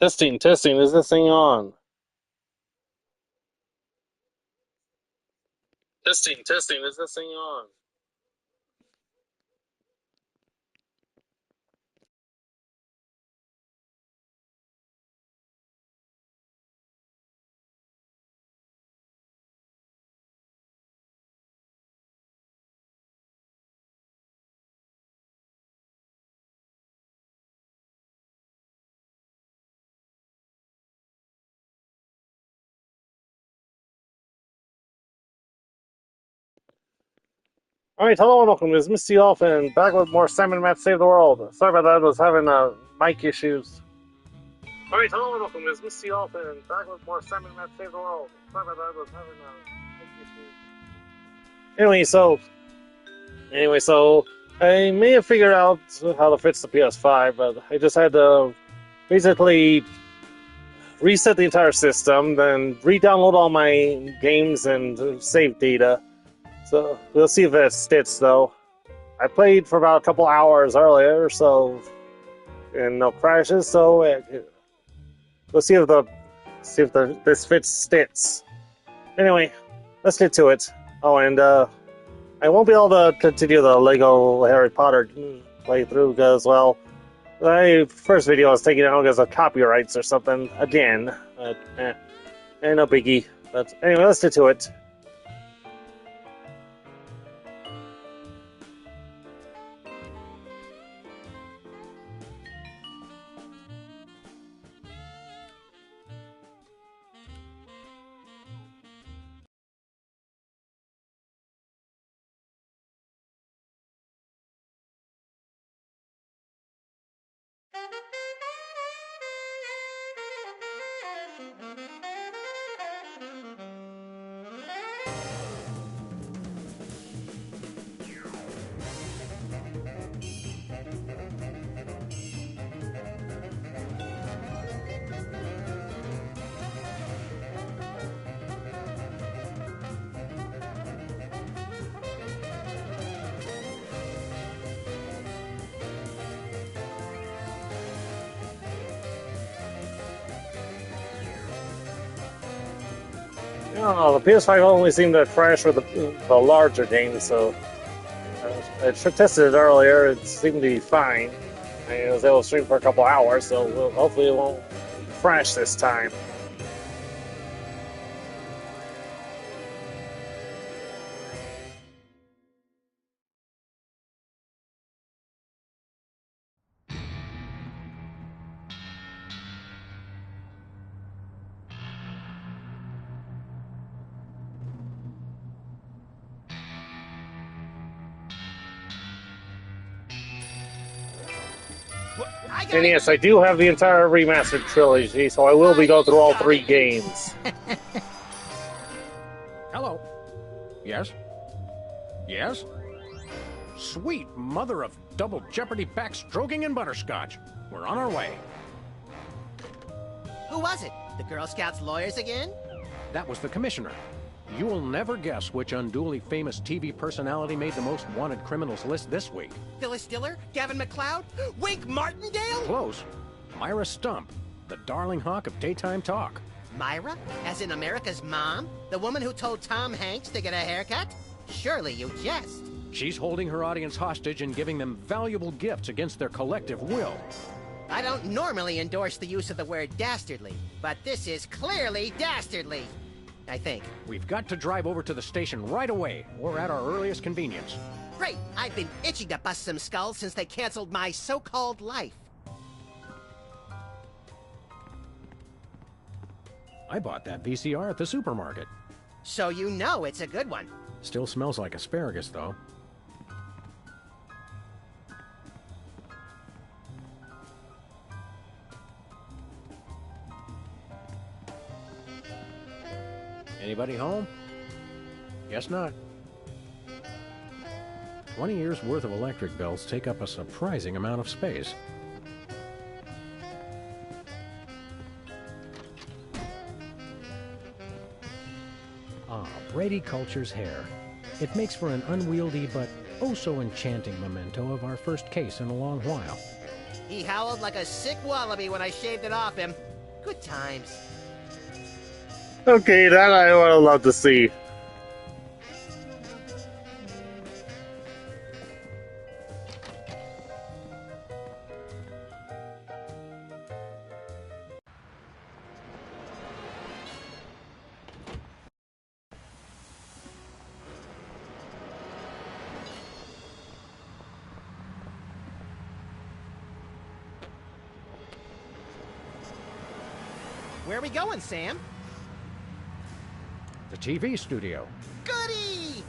Testing, testing. Is this thing on? Testing, testing. Is this thing on? All right, hello and welcome. This is Misty Dolphin back with more Simon Matt Save the World. Sorry about that. I was having mic issues. All right, hello and welcome. This is Misty Dolphin back with more Simon Matt Save the World. Sorry about that. I was having mic issues. Anyway, so I may have figured out how to fix the PS5, but I just had to basically reset the entire system, then re-download all my games and save data. So we'll see if that sticks, though. I played for about a couple hours earlier, so and no crashes. So we'll see if this fits sticks. Anyway, let's get to it. Oh, and I won't be able to continue the Lego Harry Potter playthrough because, well, my first video was taken out because of copyrights or something again. No biggie. But anyway, let's get to it. I don't know, the PS5 only seemed to crash with the larger games, so I tested it earlier. It seemed to be fine. I was able to stream for a couple hours, so hopefully it won't crash this time. And yes, I do have the entire remastered trilogy, so I will be going through all three games. Hello. Yes? Yes? Sweet mother of double jeopardy backstroking and butterscotch. We're on our way. Who was it? The Girl Scouts lawyers again? That was the commissioner. You will never guess which unduly famous TV personality made the most wanted criminals list this week. Phyllis Diller? Gavin McLeod? Wink Martindale? Close. Myra Stump, the darling hawk of daytime talk. Myra? As in America's mom? The woman who told Tom Hanks to get a haircut? Surely you jest. She's holding her audience hostage and giving them valuable gifts against their collective will. I don't normally endorse the use of the word dastardly, but this is clearly dastardly. I think. We've got to drive over to the station right away, or at our earliest convenience. Great! I've been itching to bust some skulls since they canceled my so-called life. I bought that VCR at the supermarket. So you know it's a good one. Still smells like asparagus, though. Anybody home? Guess not. 20 years worth of electric bills take up a surprising amount of space. Ah, Brady Culture's hair. It makes for an unwieldy but oh so enchanting memento of our first case in a long while. He howled like a sick wallaby when I shaved it off him. Good times. Okay, that I would love to see. Where are we going, Sam? The TV studio. Goody!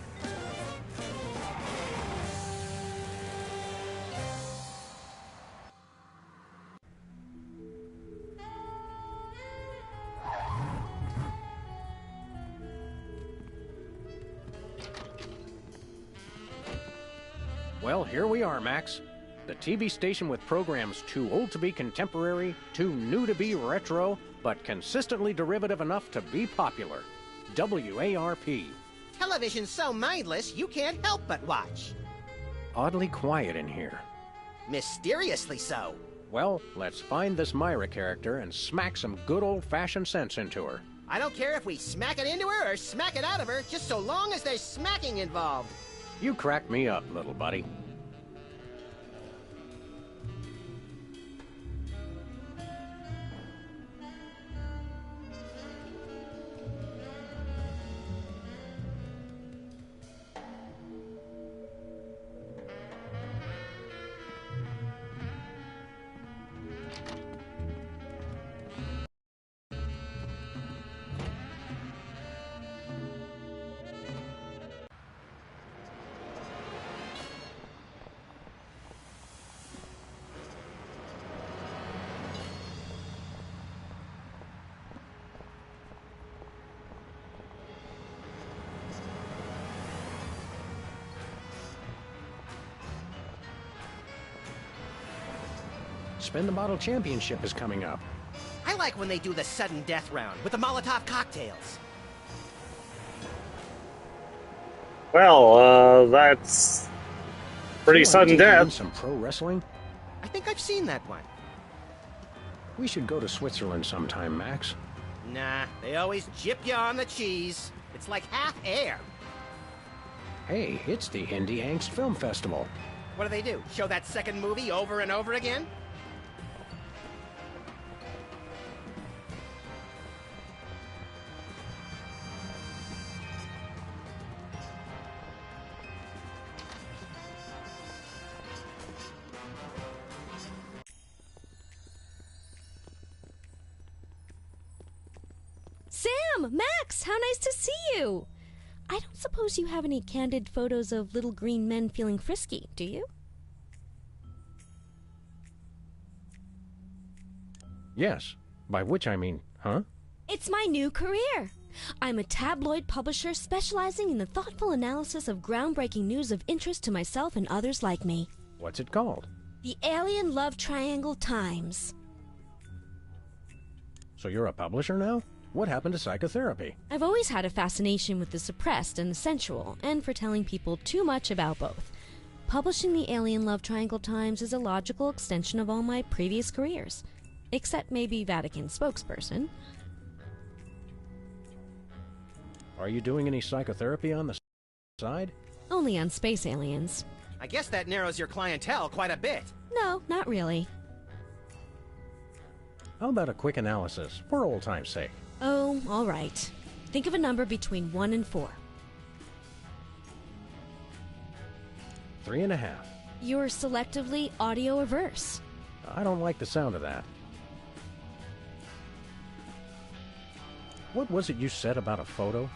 Well, here we are, Max. The TV station with programs too old to be contemporary, too new to be retro, but consistently derivative enough to be popular. WARP. Television's so mindless, you can't help but watch. Oddly quiet in here. Mysteriously so. Well, let's find this Myra character and smack some good old-fashioned sense into her. I don't care if we smack it into her or smack it out of her, just so long as there's smacking involved. You crack me up, little buddy. Spin the Bottle Championship is coming up. I like when they do the sudden death round with the Molotov cocktails. Well, that's pretty So, sudden death. Some pro wrestling? I think I've seen that one. We should go to Switzerland sometime, Max. Nah, they always jip you on the cheese. It's like half air. Hey, it's the Indie Angst Film Festival. What do? Show that second movie over and over again? Sam! Max! How nice to see you! I don't suppose you have any candid photos of little green men feeling frisky, do you? Yes. By which I mean, huh? It's my new career! I'm a tabloid publisher specializing in the thoughtful analysis of groundbreaking news of interest to myself and others like me. What's it called? The Alien Love Triangle Times. So you're a publisher now? What happened to psychotherapy? I've always had a fascination with the suppressed and the sensual, and for telling people too much about both. Publishing the Alien Love Triangle Times is a logical extension of all my previous careers. Except maybe Vatican spokesperson. Are you doing any psychotherapy on the side? Only on space aliens. I guess that narrows your clientele quite a bit. No, not really. How about a quick analysis, for old time's sake? Oh, all right. Think of a number between 1 and 4. 3.5. You're selectively audio averse. I don't like the sound of that. What was it you said about a photo?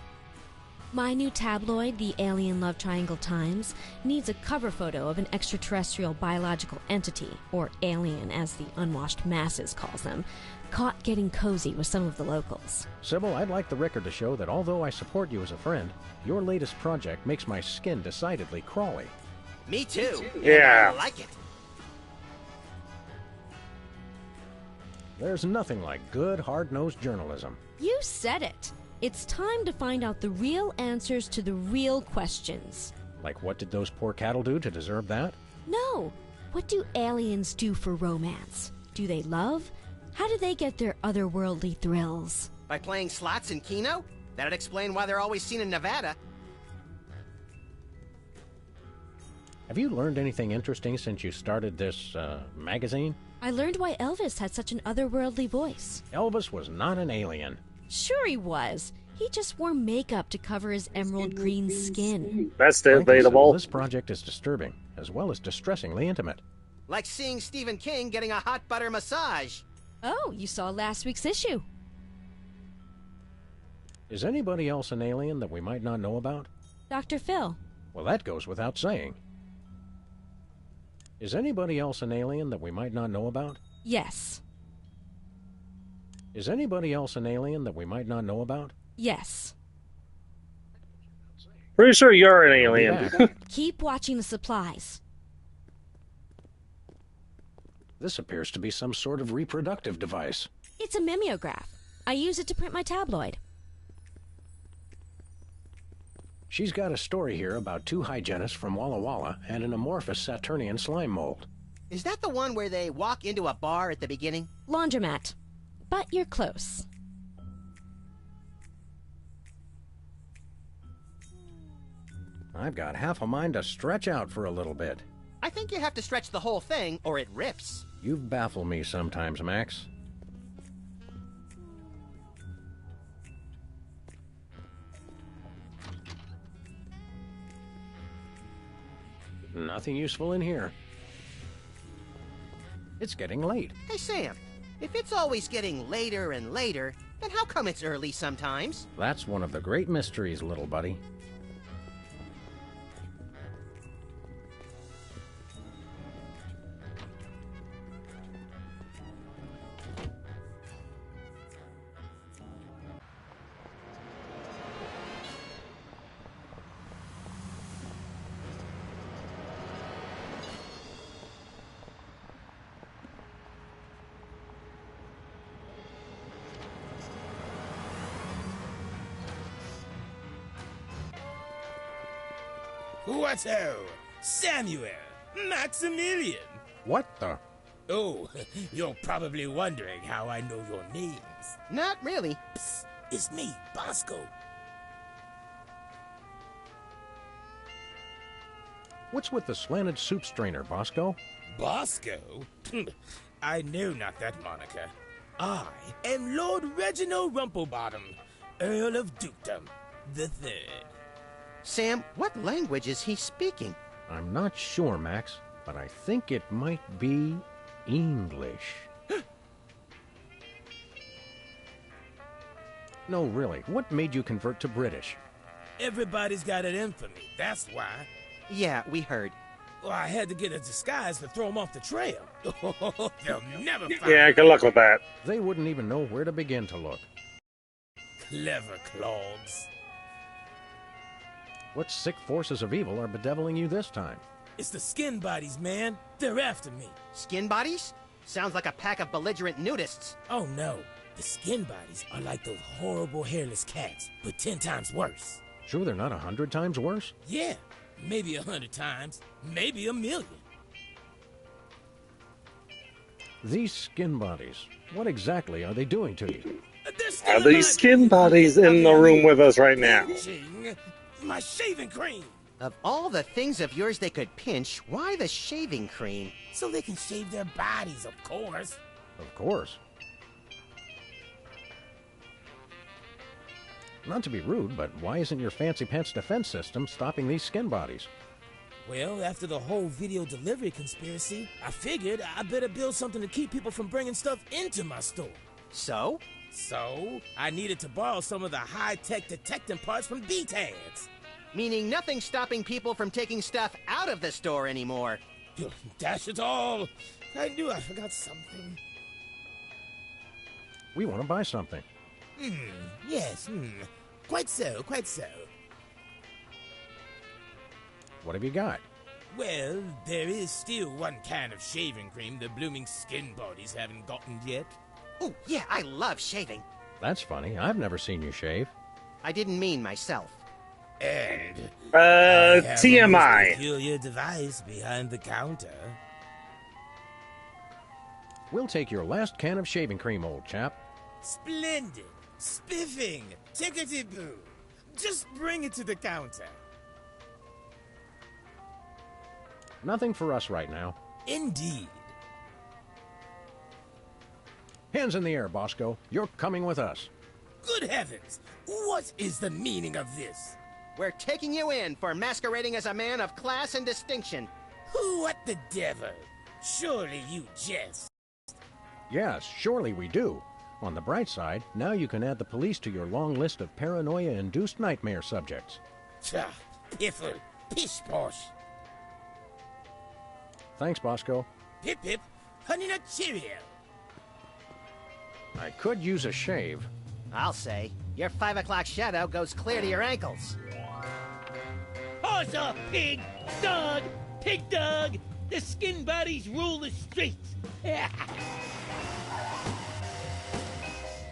My new tabloid, the Alien Love Triangle Times, needs a cover photo of an extraterrestrial biological entity, or alien as the unwashed masses calls them, caught getting cozy with some of the locals. Sybil, I'd like the record to show that although I support you as a friend, your latest project makes my skin decidedly crawly. Me too. Yeah. And I like it. There's nothing like good, hard-nosed journalism. You said it. It's time to find out the real answers to the real questions. Like what did those poor cattle do to deserve that? No, What do aliens do for romance? Do they love? How do they get their otherworldly thrills? By playing slots in Keno? That'd explain why they're always seen in Nevada. Have you learned anything interesting since you started this, magazine? I learned why Elvis had such an otherworldly voice. Elvis was not an alien. Sure he was. He just wore makeup to cover his emerald green skin. That's Frankly, debatable. this project is disturbing, as well as distressingly intimate. Like seeing Stephen King getting a hot butter massage. Oh, you saw last week's issue. Is anybody else an alien that we might not know about? Dr. Phil. Well, that goes without saying. Is anybody else an alien that we might not know about? Yes. Is anybody else an alien that we might not know about? Yes. Pretty sure you're an I'll be alien. back. Keep watching the supplies. This appears to be some sort of reproductive device. It's a mimeograph. I use it to print my tabloid. She's got a story here about two hygienists from Walla Walla and an amorphous Saturnian slime mold. Is that the one where they walk into a bar at the beginning? Laundromat. But you're close. I've got half a mind to stretch out for a little bit. I think you have to stretch the whole thing, or it rips. You baffle me sometimes, Max. Nothing useful in here. It's getting late. Hey, Sam, if it's always getting later and later, then how come it's early sometimes? That's one of the great mysteries, little buddy. What-ho? Samuel! Maximilian! What the? Oh, you're probably wondering how I know your names. Not really. Psst, it's me, Bosco. What's with the slanted soup strainer, Bosco? Bosco? I know not that moniker. I am Lord Reginald Rumplebottom, Earl of Dukedom, the Third. Sam, what language is he speaking? I'm not sure, Max, but I think it might be English. No, really, what made you convert to British? Everybody's got it in for me, that's why. Yeah, we heard. Well, I had to get a disguise to throw them off the trail. They'll never find Yeah, good luck with that. They wouldn't even know where to begin to look. Clever clogs. What sick forces of evil are bedeviling you this time? It's the skin bodies, man. They're after me. Skin bodies? Sounds like a pack of belligerent nudists. Oh no, the skin bodies are like those horrible hairless cats, but 10 times worse. Sure they're not 100 times worse? Yeah, maybe 100 times, maybe 1,000,000. These skin bodies, what exactly are they doing to you? Are these skin bodies in the room with us right now? Pinching my shaving cream, Of all the things of yours they could pinch, why the shaving cream? so they can shave their bodies, of course. Of course. Not to be rude, but why isn't your fancy pants defense system stopping these skin bodies? Well, after the whole video delivery conspiracy, I figured I better build something to keep people from bringing stuff into my store. So? So, I needed to borrow some of the high-tech detecting parts from B-Tags. Meaning nothing stopping people from taking stuff out of the store anymore. Dash it all! I knew I forgot something. We want to buy something. Yes, Quite so, quite so. What have you got? Well, there is still one kind of shaving cream the blooming skin bodies haven't gotten yet. Oh, yeah, I love shaving. That's funny. I've never seen you shave. I didn't mean myself. And I have a most TMI. peculiar device behind the counter. We'll take your last can of shaving cream, old chap. Splendid. Spiffing. Tickety-boo. Just bring it to the counter. Nothing for us right now. Indeed. Hands in the air, Bosco. You're coming with us. Good heavens! What is the meaning of this? We're taking you in for masquerading as a man of class and distinction. What the devil? Surely you jest. Yes, surely we do. On the bright side, now you can add the police to your long list of paranoia-induced nightmare subjects. Tch, piffle, pish-posh. Thanks, Bosco. Pip-pip, honey nut Cheerio. I could use a shave. I'll say. Your 5 o'clock shadow goes clear to your ankles. Horse off, pig! Dog! Pig dog! The skin bodies rule the streets!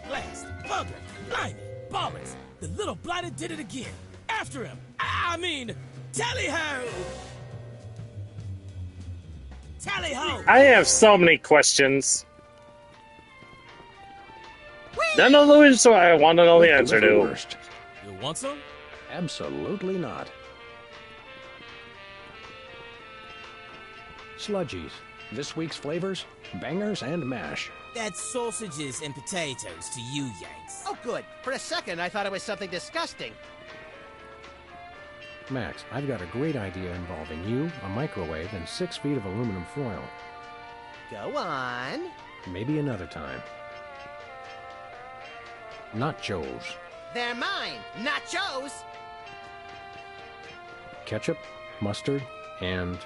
Blast, bugger, blimey, ballers. The little blighter did it again. After him. I mean, tally-ho! Tally-ho! I have so many questions. None of which I want to know the answer to. Worst. You want some? Absolutely not. Sludgies. This week's flavors, bangers and mash. That's sausages and potatoes to you, Yanks. Oh, good. For a second, I thought it was something disgusting. Max, I've got a great idea involving you, a microwave, and 6 feet of aluminum foil. Go on. Maybe another time. Nachos. They're mine, nachos. Ketchup, mustard, and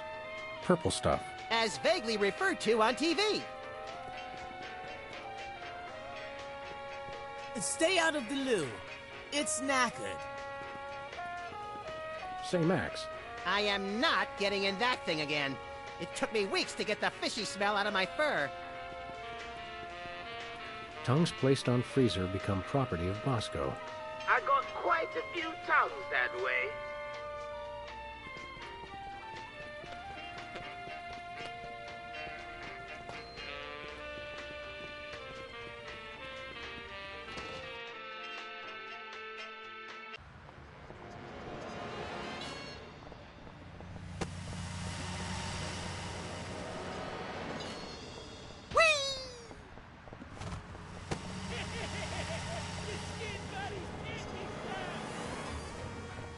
purple stuff. As vaguely referred to on TV. Stay out of the loo. It's knackered. Say, Max, I am not getting in that thing again. It took me weeks to get the fishy smell out of my fur. tongues placed on freezer become property of Bosco. I got quite a few tongues that way.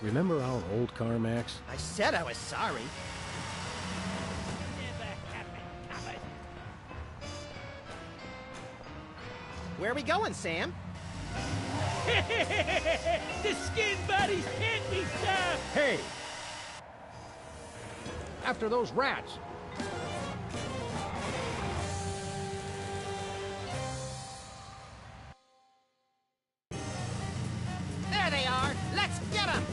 Remember our old car, Max? I said I was sorry. Where are we going, Sam? The skin bodies can't be stopped! Hey! After those rats! There they are! Let's get them!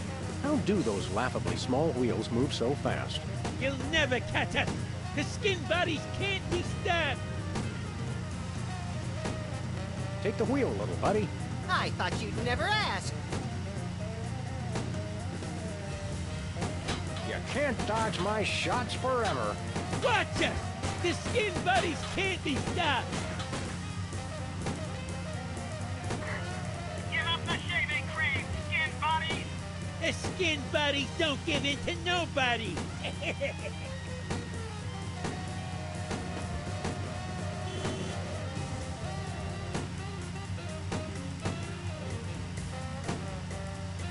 How do those laughably small wheels move so fast? You'll never catch us! The skin bodies can't be stopped! Take the wheel, little buddy. I thought you'd never ask. You can't dodge my shots forever. Watch us! The skin bodies can't be stopped! Give up the shaving cream, skin bodies! The skin bodies don't give in to nobody!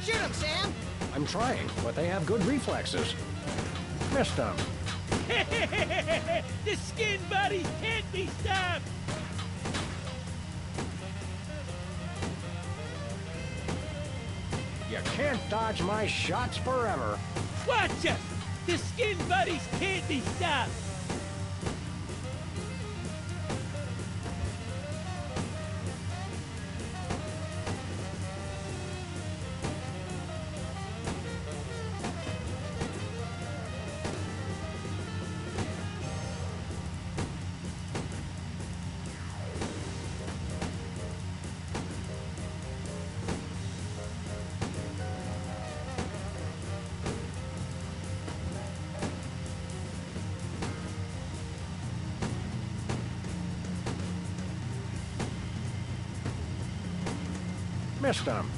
Shoot him, Sam! I'm trying, but they have good reflexes. Missed them. The skin bodies can't be stopped! You can't dodge my shots forever. Watch us! The skin buddies can't be stopped! Missed him.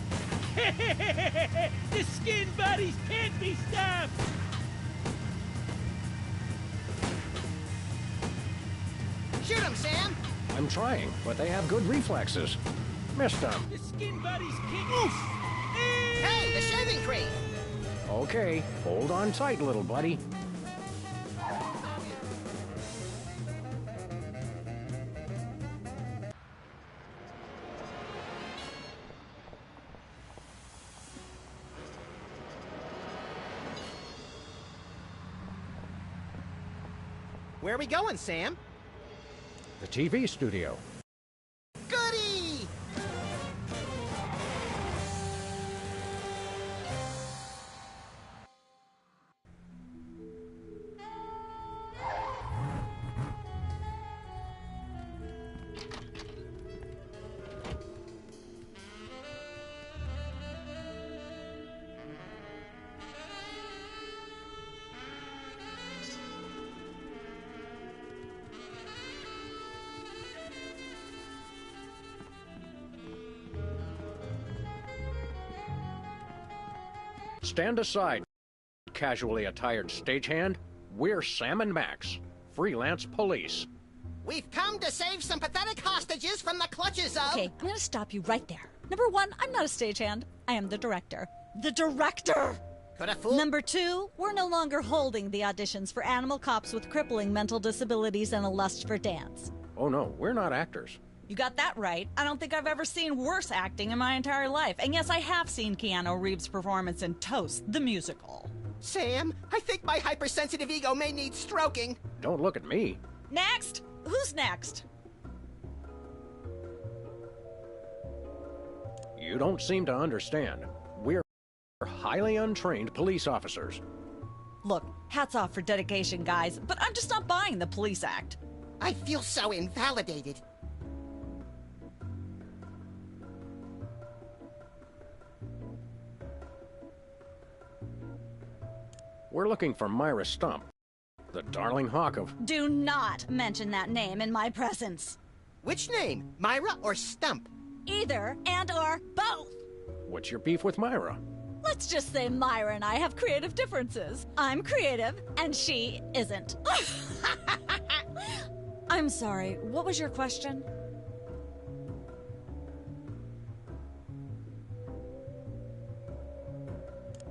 The skin bodies can't be stopped! Shoot him, Sam! I'm trying, but they have good reflexes. Missed him. The skin bodies can't... Oof! Hey, the shaving cream! Okay, hold on tight, little buddy. Where are we going, Sam? The TV studio. Goody! Stand aside, casually attired stagehand. We're Sam and Max, freelance police. We've come to save some pathetic hostages from the clutches of... Okay, I'm gonna stop you right there. Number one, I'm not a stagehand. I am the director. The director! Could have fooled... Number two, we're no longer holding the auditions for animal cops with crippling mental disabilities and a lust for dance. Oh no, we're not actors. You got that right. I don't think I've ever seen worse acting in my entire life. And yes, I have seen Keanu Reeves' performance in Toast, the musical. Sam, I think my hypersensitive ego may need stroking. Don't look at me. Next! Who's next? You don't seem to understand. We're highly untrained police officers. Look, hats off for dedication, guys, but I'm just not buying the police act. I feel so invalidated. We're looking for Myra Stump, the darling hawk of... Do not mention that name in my presence. Which name, Myra or Stump? Either and or both. What's your beef with Myra? Let's just say Myra and I have creative differences. I'm creative, and she isn't. I'm sorry, what was your question?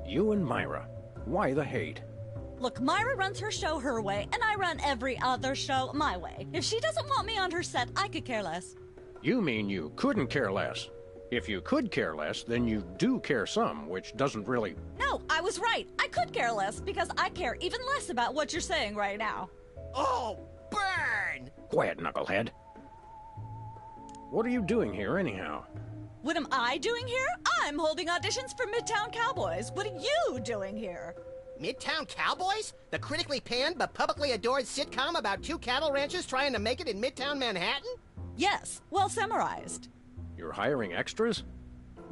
You and Myra. Why the hate? Look, Myra runs her show her way, and I run every other show my way. If she doesn't want me on her set, I could care less. You mean you couldn't care less? If you could care less, then you do care some, which doesn't really... No, I was right. I could care less, because I care even less about what you're saying right now. Oh, burn! Quiet, knucklehead. What are you doing here, anyhow? What am I doing here? I'm holding auditions for Midtown Cowboys. What are you doing here? Midtown Cowboys? The critically panned but publicly adored sitcom about two cattle ranchers trying to make it in Midtown Manhattan? Yes, well summarized. You're hiring extras?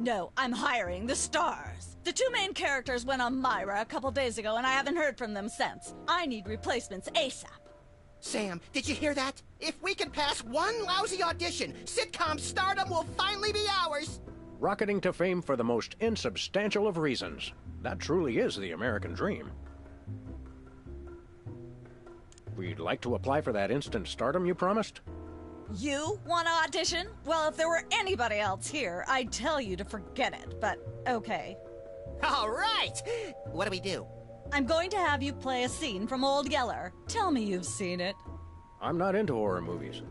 No, I'm hiring the stars. The two main characters went on Myra a couple days ago, and I haven't heard from them since. I need replacements ASAP. Sam, did you hear that? If we can pass one lousy audition, sitcom stardom will finally be ours! Rocketing to fame for the most insubstantial of reasons. That truly is the American dream. We'd like to apply for that instant stardom you promised? You want to audition? Well, if there were anybody else here, I'd tell you to forget it, but okay. All right! What do we do? I'm going to have you play a scene from Old Yeller. Tell me you've seen it. I'm not into horror movies.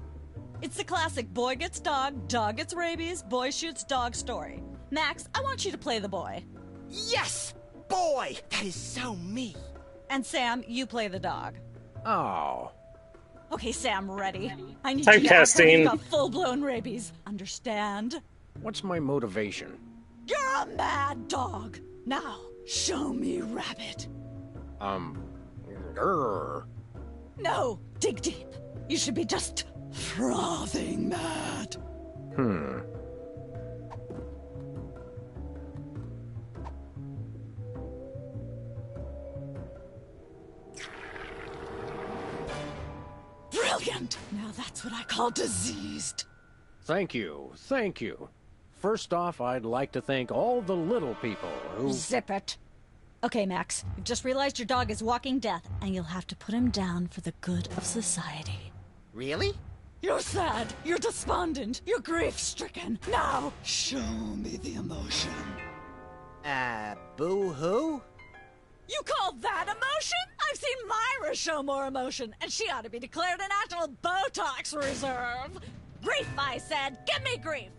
It's the classic boy gets dog gets rabies, boy shoots dog story. Max, I want you to play the boy. Yes! Boy, that is so me. And Sam, you play the dog. Oh. Okay, Sam, ready? I need you to Typecasting. got full-blown rabies. Understand? What's my motivation? You're a mad dog. Now, show me rabbit. Grr. No, dig deep. You should be just frothing mad. Brilliant! Now that's what I call diseased. Thank you, thank you. First off, I'd like to thank all the little people who... Zip it. Okay, Max, you've just realized your dog is walking death, and you'll have to put him down for the good of society. Really? You're sad, you're despondent, you're grief-stricken. Now, show me the emotion. Boo-hoo? You call that emotion? I've seen Myra show more emotion, and she ought to be declared a national Botox reserve. Grief, I said. Give me grief.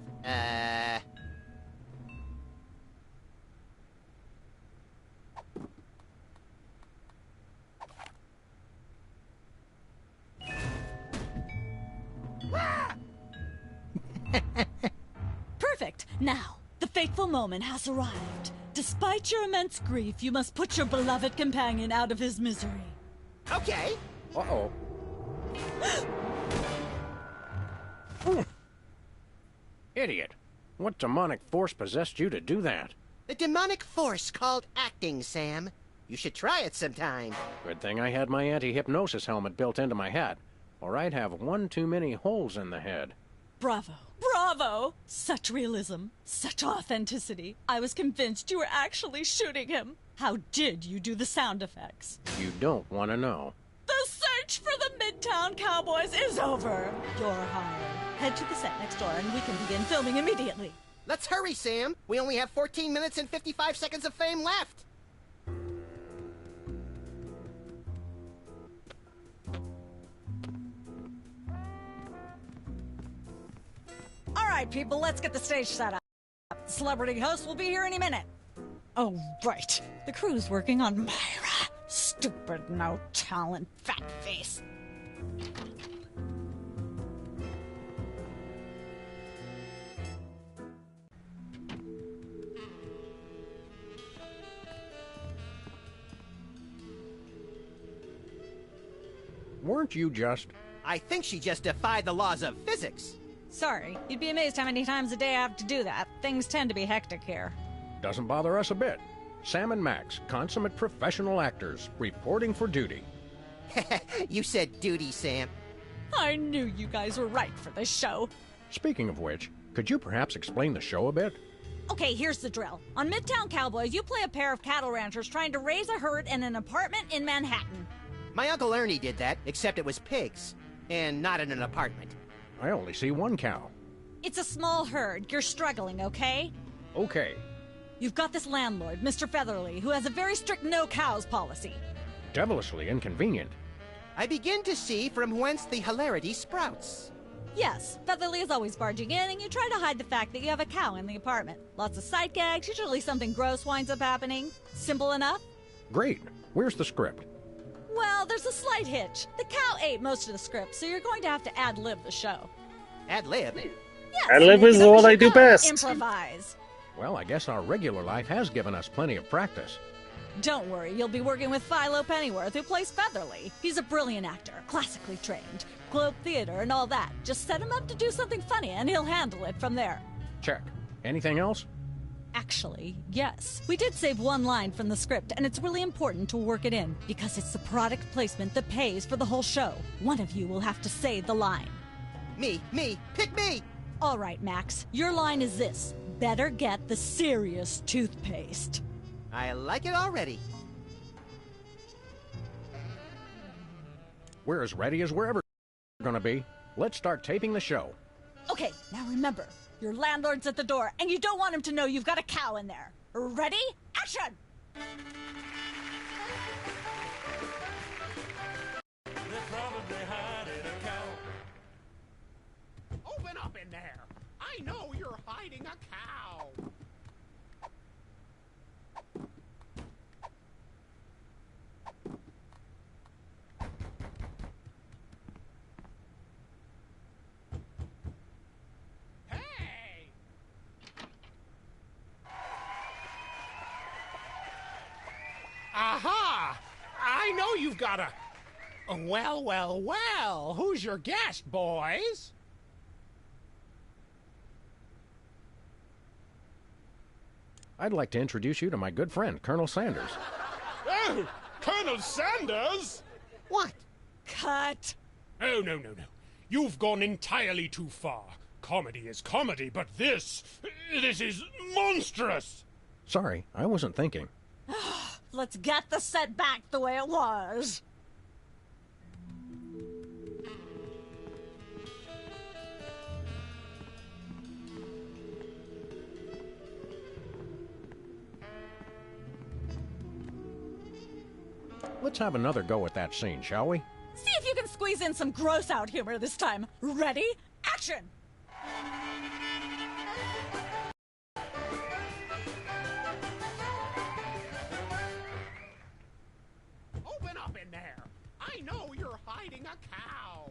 Perfect. Now, the fateful moment has arrived. Despite your immense grief, you must put your beloved companion out of his misery. Okay. Uh-oh. Idiot. What demonic force possessed you to do that? The demonic force called acting, Sam. You should try it sometime. Good thing I had my anti-hypnosis helmet built into my hat, or I'd have one too many holes in the head. Bravo. Bravo! Such realism, such authenticity. I was convinced you were actually shooting him. How did you do the sound effects? You don't want to know. The search for the Midtown Cowboys is over. You're hired. Head to the set next door and we can begin filming immediately. Let's hurry, Sam. We only have 14 minutes and 55 seconds of fame left. All right, people, let's get the stage set up. The celebrity host will be here any minute. Oh, right. The crew's working on Myra. Stupid, no talent, fat face. Weren't you just... I think she just defied the laws of physics. Sorry, you'd be amazed how many times a day I have to do that. Things tend to be hectic here. Doesn't bother us a bit. Sam and Max, consummate professional actors, reporting for duty. You said duty, Sam. I knew you guys were right for this show. Speaking of which, could you perhaps explain the show a bit? Okay, here's the drill. On Midtown Cowboys, you play a pair of cattle ranchers trying to raise a herd in an apartment in Manhattan. My Uncle Ernie did that, except it was pigs. And not in an apartment. I only see one cow. It's a small herd. You're struggling, okay? Okay. You've got this landlord, Mr. Featherly, who has a very strict no cows policy. Devilishly inconvenient. I begin to see from whence the hilarity sprouts. Yes, Featherly is always barging in, and you try to hide the fact that you have a cow in the apartment. Lots of sight gags, usually something gross winds up happening. Simple enough? Great. Where's the script? Well, there's a slight hitch. The cow ate most of the script, so you're going to have to ad-lib the show. Ad-lib? Yes, Ad-lib make is it up what as I you do go. best. Improvise. Well, I guess our regular life has given us plenty of practice. Don't worry, you'll be working with Philo Pennyworth, who plays Featherly. He's a brilliant actor, classically trained, Globe Theater and all that. Just set him up to do something funny, and he'll handle it from there. Check. Anything else? Actually, yes. We did save one line from the script, and it's really important to work it in, because it's the product placement that pays for the whole show. One of you will have to say the line. Me, pick me! All right, Max, your line is this. Better get the serious toothpaste. I like it already. We're as ready as we're ever gonna be. Let's start taping the show. Okay, now remember, your landlord's at the door, and you don't want him to know you've got a cow in there. Ready? Action! They're probably hiding a cow. Open up in there! I know you're hiding a cow! Hey! Aha! I know you've got a... Well, who's your guest, boys? I'd like to introduce you to my good friend, Colonel Sanders. Oh, Colonel Sanders? What? Cut! Oh, no. You've gone entirely too far. Comedy is comedy, but this is monstrous! Sorry, I wasn't thinking. Let's get the set back the way it was. Let's have another go at that scene, shall we? See if you can squeeze in some gross out humor this time. Ready? Action! Open up in there! I know you're hiding a cow!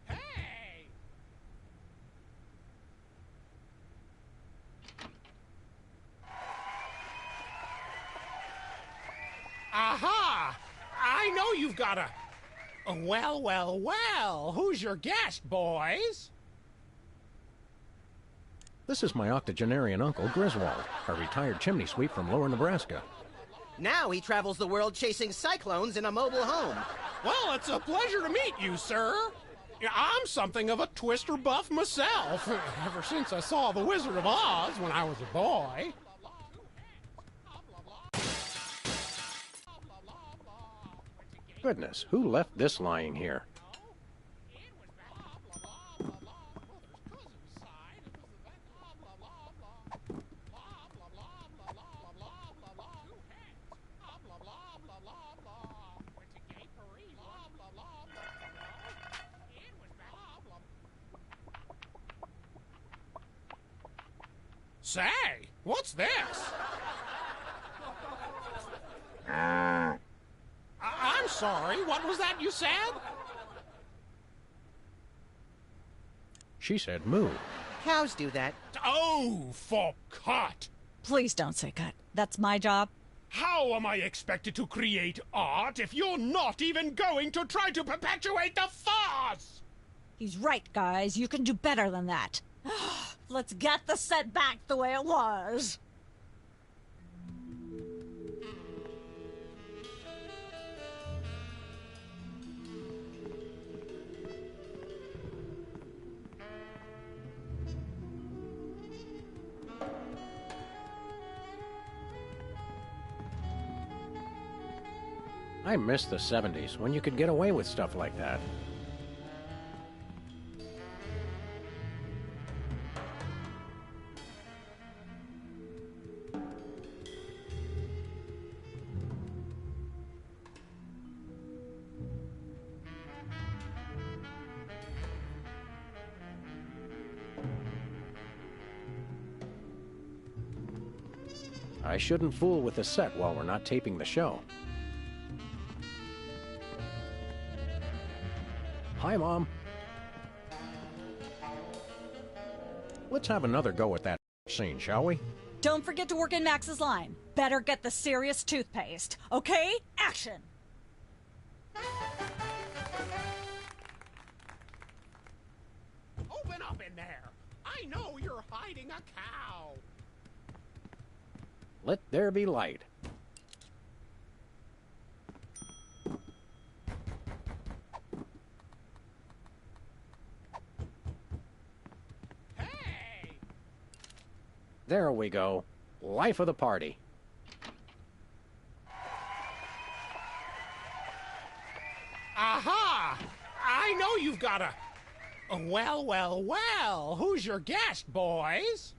Hey! Aha! I know you've got a... Well, well, well, who's your guest, boys? This is my octogenarian uncle, Griswold, a retired chimney sweep from Lower Nebraska. Now he travels the world chasing cyclones in a mobile home. Well, it's a pleasure to meet you, sir. I'm something of a twister buff myself, ever since I saw The Wizard of Oz when I was a boy. Goodness, who left this lying here? Say, what's this? I'm sorry, what was that you said? She said moo. Cows do that. Oh, for cut! Please don't say cut. That's my job. How am I expected to create art if you're not even going to try to perpetuate the farce? He's right, guys. You can do better than that. Let's get the set back the way it was. I miss the 70s, when you could get away with stuff like that. I shouldn't fool with the set while we're not taping the show. Hi, Mom. Let's have another go at that scene, shall we? Don't forget to work in Max's line. Better get the serious toothpaste. Okay? Action! Open up in there! I know you're hiding a cow! Let there be light. Hey! There we go. Life of the party. Aha! I know you've got a... Well, well, well, who's your guest, boys?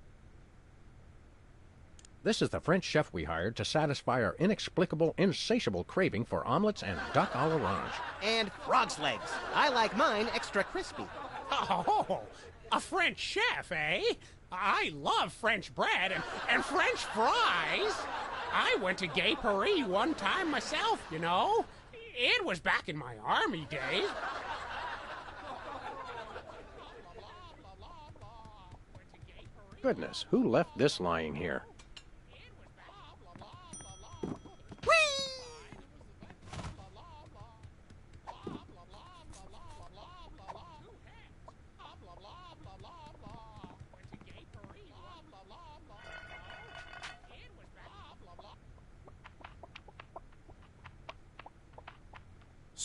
This is the French chef we hired to satisfy our inexplicable, insatiable craving for omelets and duck à l'orange. And frog's legs. I like mine extra crispy. Oh, a French chef, eh? I love French bread and French fries. I went to Gay Paris one time myself, you know. It was back in my army days. Goodness, who left this lying here?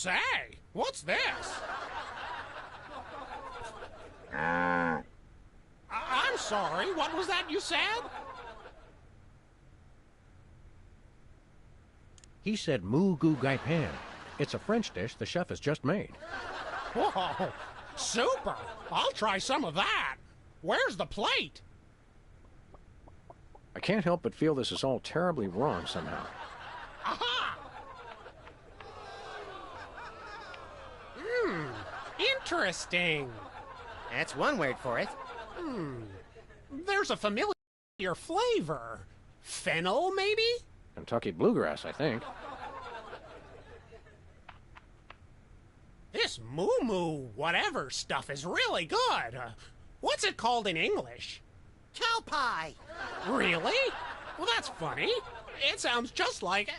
Say, what's this? I'm sorry, what was that you said? He said moo goo gai pan. It's a French dish the chef has just made. Whoa, super! I'll try some of that. Where's the plate? I can't help but feel this is all terribly wrong somehow. Aha! Interesting. That's one word for it. There's a familiar flavor. Fennel, maybe? Kentucky bluegrass, I think. This moo moo whatever stuff is really good. What's it called in English? Cow pie. Really? Well, that's funny. It sounds just like...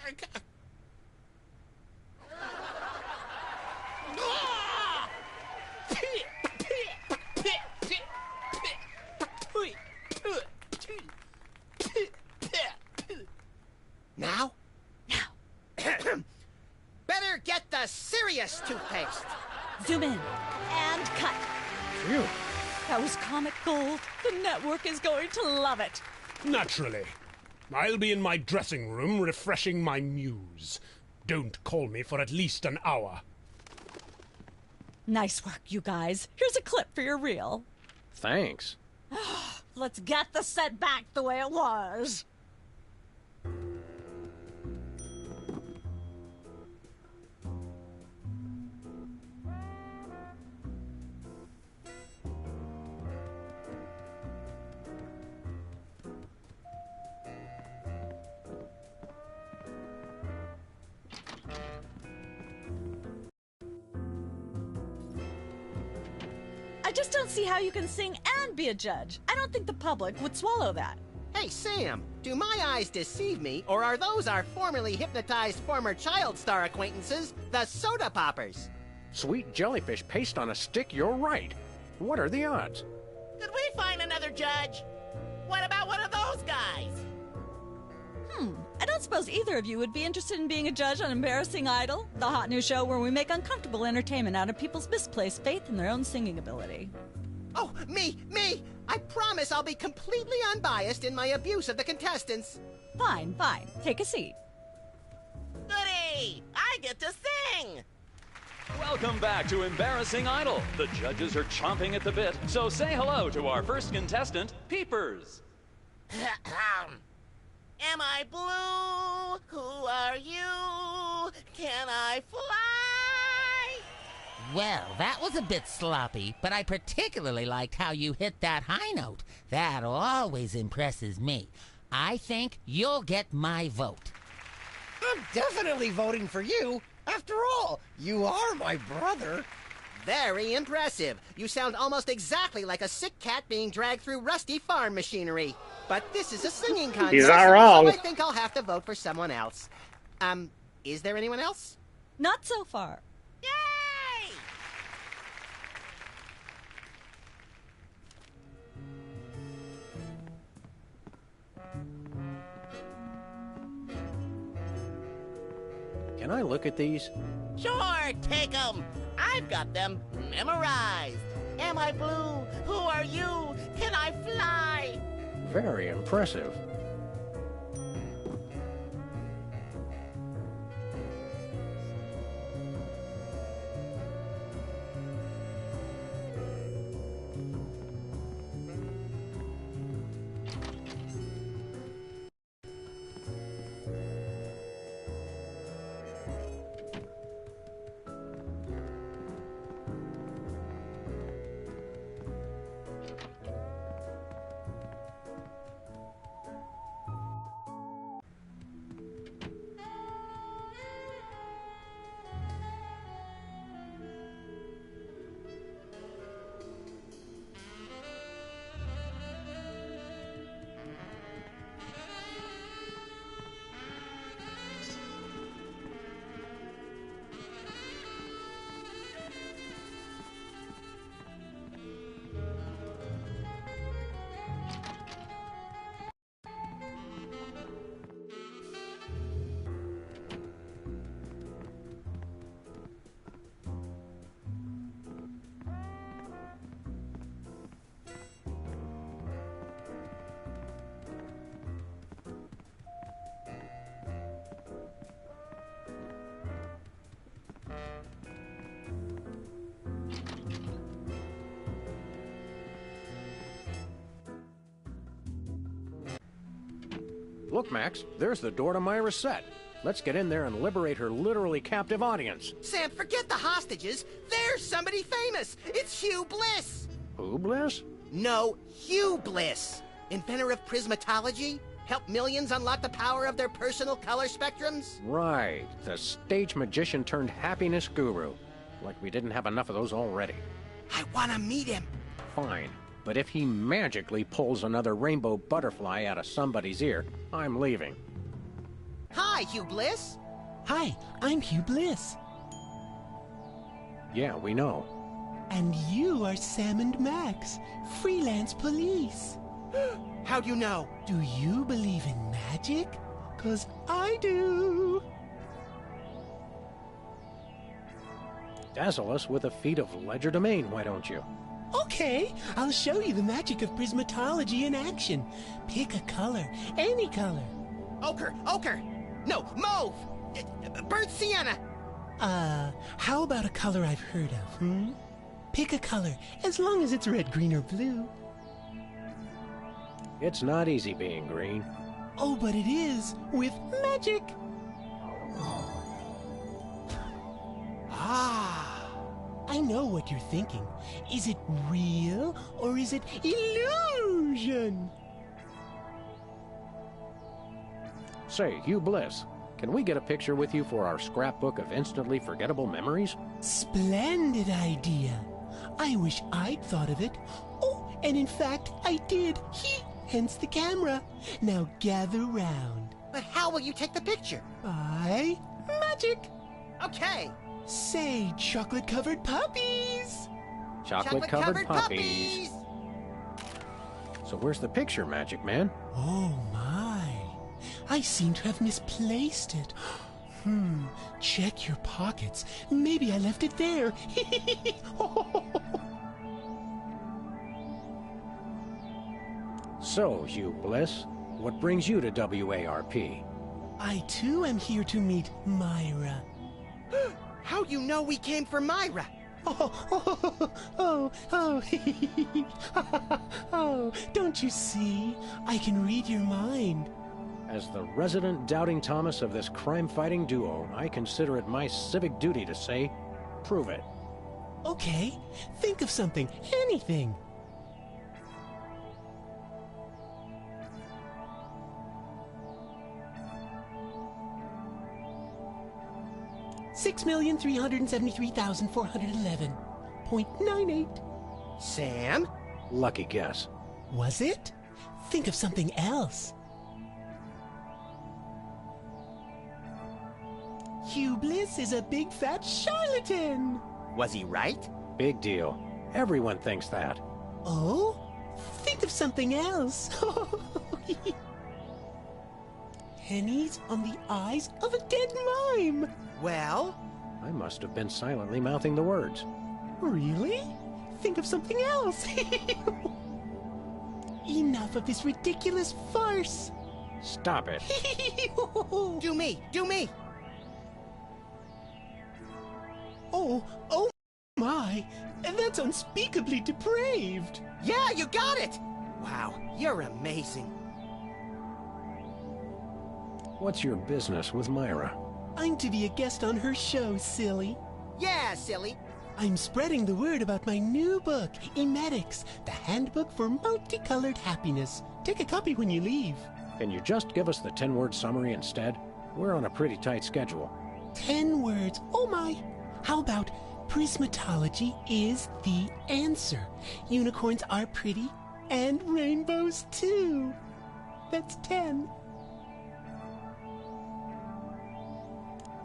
Now? Better get the serious toothpaste. Zoom in and cut. Phew. That was comic gold. The network is going to love it. Naturally. I'll be in my dressing room refreshing my muse. Don't call me for at least an hour. Nice work, you guys. Here's a clip for your reel. Thanks. Let's get the set back the way it was. I just don't see how you can sing and be a judge. I don't think the public would swallow that. Hey, Sam, do my eyes deceive me, or are those our formerly hypnotized former child star acquaintances, the Soda Poppers? Sweet jellyfish paste on a stick, you're right. What are the odds? Could we find another judge? What about one of those guys? I don't suppose either of you would be interested in being a judge on Embarrassing Idol, the hot new show where we make uncomfortable entertainment out of people's misplaced faith in their own singing ability. Oh, me! I promise I'll be completely unbiased in my abuse of the contestants. Fine. Take a seat. Goody! I get to sing! Welcome back to Embarrassing Idol. The judges are chomping at the bit, so say hello to our first contestant, Peepers. Am I blue? Who are you? Can I fly? Well, that was a bit sloppy, but I particularly liked how you hit that high note. That always impresses me. I think you'll get my vote. I'm definitely voting for you. After all, you are my brother. Very impressive. You sound almost exactly like a sick cat being dragged through rusty farm machinery. But this is a singing contest, He's not wrong. so I think I'll have to vote for someone else. Is there anyone else? Not so far. Yay! Can I look at these? Sure, take 'em. I've got them memorized. Am I blue? Who are you? Can I fly? Very impressive. Look, Max, there's the door to Myra's set. Let's get in there and liberate her literally captive audience. Sam, forget the hostages. There's somebody famous. It's Hugh Bliss. Who, Bliss? No, Hugh Bliss. Inventor of prismatology. Help millions unlock the power of their personal color spectrums. Right. The stage magician turned happiness guru. Like we didn't have enough of those already. I want to meet him. Fine. But if he magically pulls another rainbow butterfly out of somebody's ear, I'm leaving. Hi, Hugh Bliss. Hi, I'm Hugh Bliss. Yeah, we know. And you are Sam and Max, freelance police. How'd you know? Do you believe in magic? 'Cause I do. Dazzle us with a feat of legerdemain, why don't you? Okay, I'll show you the magic of prismatology in action. Pick a color, any color. Ochre. No, mauve. Burnt sienna. How about a color I've heard of, Pick a color, as long as it's red, green, or blue. It's not easy being green. Oh, but it is, with magic. I know what you're thinking. Is it real, or is it illusion? Say, Hugh Bliss, can we get a picture with you for our scrapbook of instantly forgettable memories? Splendid idea. I wish I'd thought of it. Oh, and in fact, I did. Hence the camera. Now gather round. But how will you take the picture? By magic. Okay. Say, chocolate-covered puppies. Chocolate-covered puppies. So where's the picture, Magic Man? Oh, my. I seem to have misplaced it. Check your pockets. Maybe I left it there. So, Hugh Bliss, what brings you to WARP? I, too, am here to meet Myra. How you know we came for Myra? Oh, don't you see? I can read your mind. As the resident doubting Thomas of this crime-fighting duo, I consider it my civic duty to say, prove it. Okay, think of something, anything. $6,373,411.98. Sam? Lucky guess. Was it? Think of something else. Hugh Bliss is a big fat charlatan. Was he right? Big deal. Everyone thinks that. Oh? Think of something else. Pennies on the eyes of a dead mime. Well? I must have been silently mouthing the words. Really? Think of something else. Enough of this ridiculous farce. Stop it. Do me. Oh my. That's unspeakably depraved. Yeah, you got it. Wow, you're amazing. What's your business with Myra? I'm to be a guest on her show, silly. Yeah, silly. I'm spreading the word about my new book, Emetics, the Handbook for Multicolored Happiness. Take a copy when you leave. Can you just give us the 10-word summary instead? We're on a pretty tight schedule. 10 words. Oh my. How about prismatology is the answer. Unicorns are pretty, and rainbows too. That's 10.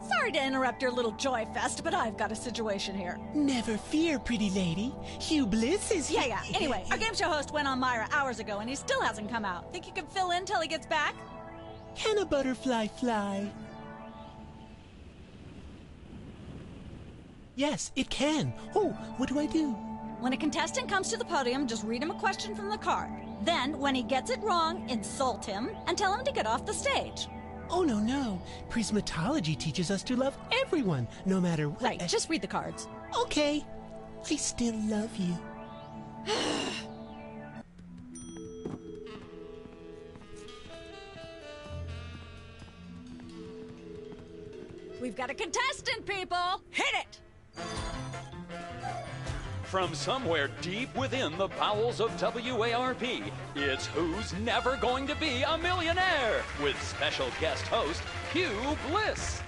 Sorry to interrupt your little joy fest, but I've got a situation here. Never fear, pretty lady. Hugh Bliss is here. Yeah. Anyway, our game show host went on Myra hours ago, and he still hasn't come out. Think you can fill in till he gets back? Can a butterfly fly? Yes, it can. Oh, what do I do? When a contestant comes to the podium, just read him a question from the card. Then, when he gets it wrong, insult him and tell him to get off the stage. Oh, no. Prismatology teaches us to love everyone, no matter what. Right, just read the cards. Okay. I still love you. We've got a contestant, people! Hit it! From somewhere deep within the bowels of WARP, it's Who's Never Going to Be a Millionaire with special guest host Hugh Bliss.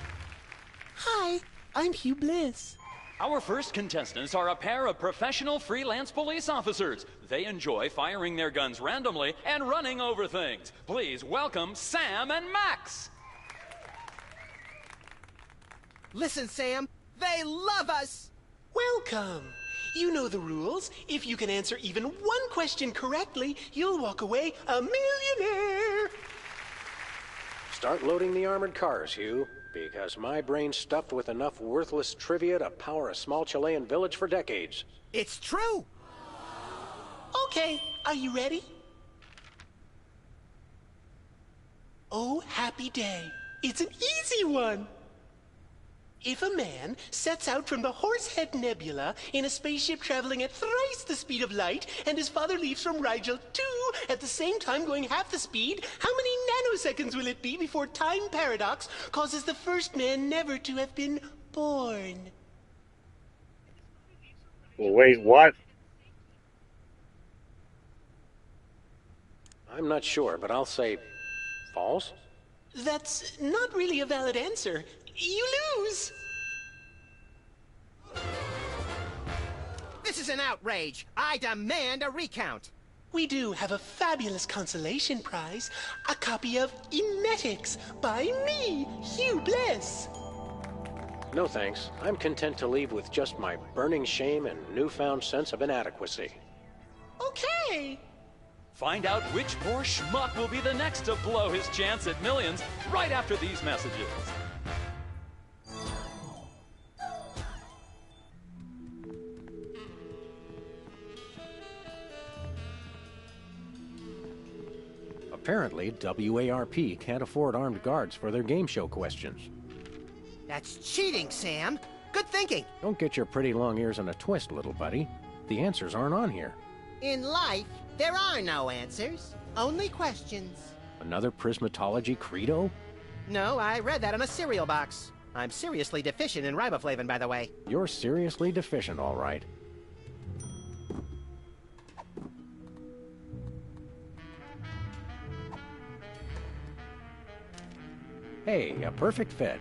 Hi, I'm Hugh Bliss. Our first contestants are a pair of professional freelance police officers. They enjoy firing their guns randomly and running over things. Please welcome Sam and Max. Listen, Sam, they love us! Welcome. You know the rules. If you can answer even one question correctly, you'll walk away a millionaire. Start loading the armored cars, Hugh, because my brain's stuffed with enough worthless trivia to power a small Chilean village for decades. It's true! Okay, are you ready? Oh, happy day. It's an easy one. If a man sets out from the Horsehead Nebula in a spaceship traveling at thrice the speed of light, and his father leaves from Rigel too at the same time going half the speed, how many nanoseconds will it be before time paradox causes the first man never to have been born? Wait, what? I'm not sure, but I'll say false. That's not really a valid answer. You lose! This is an outrage! I demand a recount! We do have a fabulous consolation prize, a copy of Emetics by me, Hugh Bliss. No thanks. I'm content to leave with just my burning shame and newfound sense of inadequacy. Okay! Find out which poor schmuck will be the next to blow his chance at millions right after these messages. Apparently, WARP can't afford armed guards for their game show questions. That's cheating, Sam! Good thinking! Don't get your pretty long ears in a twist, little buddy. The answers aren't on here. In life, there are no answers, only questions. Another prismatology credo? No, I read that on a cereal box. I'm seriously deficient in riboflavin, by the way. You're seriously deficient, all right. Hey, a perfect fit.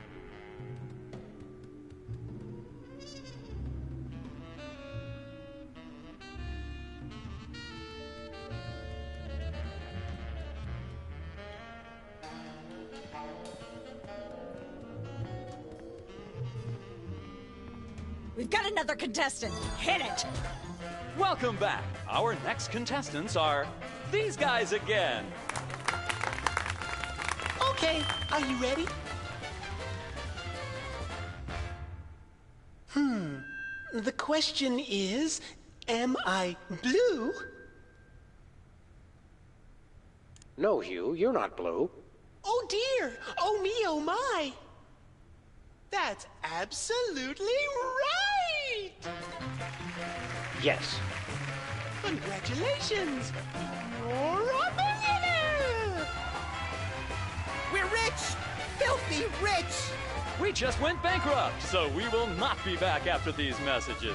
We've got another contestant. Hit it! Welcome back. Our next contestants are these guys again. Okay, are you ready? The question is, am I blue? No, Hugh, you're not blue. Oh dear! Oh me, oh my! That's absolutely right! Yes. Congratulations! You're a millionaire! We're rich! Filthy rich! We just went bankrupt, so we will not be back after these messages.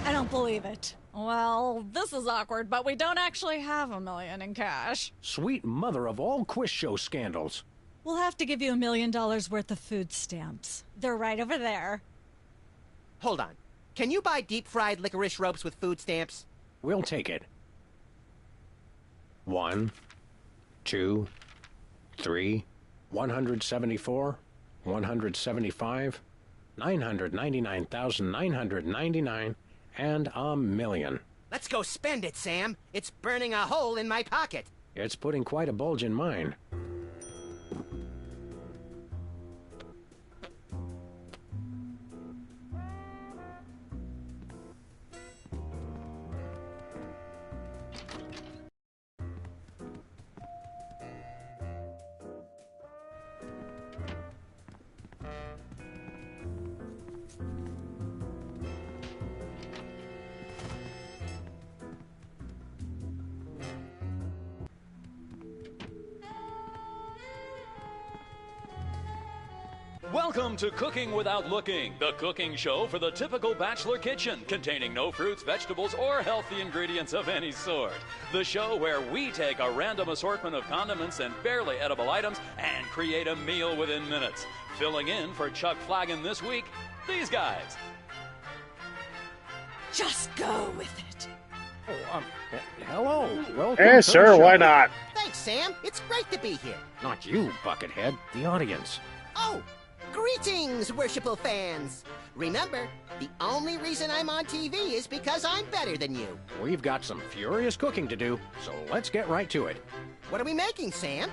I don't believe it. Well, this is awkward, but we don't actually have $1 million in cash. Sweet mother of all quiz show scandals. We'll have to give you $1 million worth of food stamps. They're right over there. Hold on. Can you buy deep-fried licorice ropes with food stamps? We'll take it. 1, 2, 3, 174, 175, 999,999, and $1 million. Let's go spend it, Sam. It's burning a hole in my pocket. It's putting quite a bulge in mine. Welcome to Cooking Without Looking, the cooking show for the typical bachelor kitchen, containing no fruits, vegetables, or healthy ingredients of any sort. The show where we take a random assortment of condiments and barely edible items and create a meal within minutes. Filling in for Chuck Flagon this week, these guys. Just go with it. Oh, hello. Welcome Yeah, to the sure, show. why not? Thanks, Sam. It's great to be here. Not you, Buckethead. The audience. Oh, greetings, worshipful fans. Remember, the only reason I'm on TV is because I'm better than you. We've got some furious cooking to do, so let's get right to it. What are we making, Sam?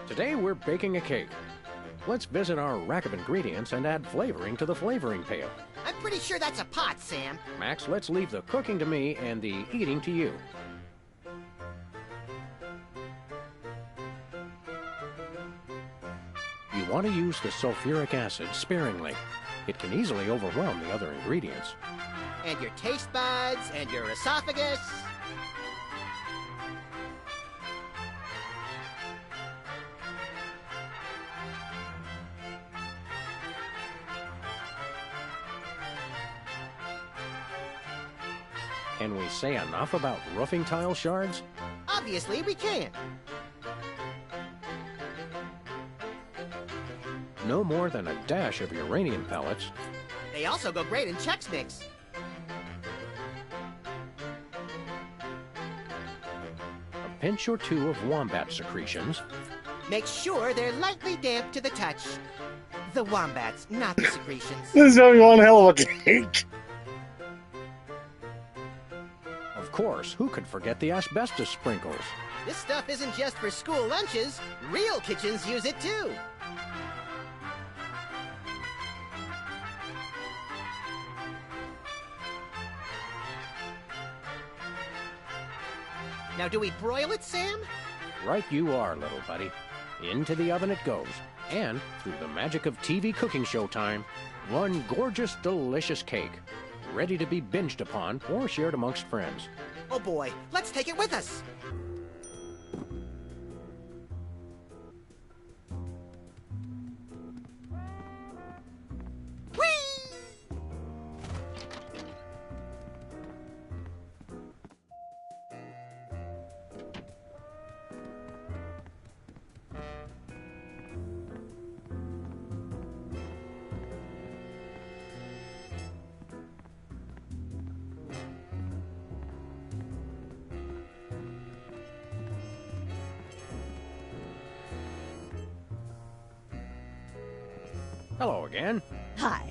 Today we're baking a cake. Let's visit our rack of ingredients and add flavoring to the flavoring pail. I'm pretty sure that's a pot, Sam. Max, let's leave the cooking to me and the eating to you. You want to use the sulfuric acid sparingly. It can easily overwhelm the other ingredients. And your taste buds, and your esophagus. Can we say enough about roofing tile shards? Obviously, we can. No more than a dash of uranium pellets, They also go great in Chex Mix. a pinch or two of wombat secretions, Make sure they're lightly damp to the touch. The wombats, not the secretions. This is gonna be one hell of a cake. of course, who could forget the asbestos sprinkles? This stuff isn't just for school lunches. Real kitchens use it too. Now, do we broil it, Sam? Right you are, little buddy. Into the oven it goes. And, through the magic of TV cooking show time, one gorgeous, delicious cake, ready to be binged upon or shared amongst friends. Oh boy, let's take it with us. Hello again. Hi.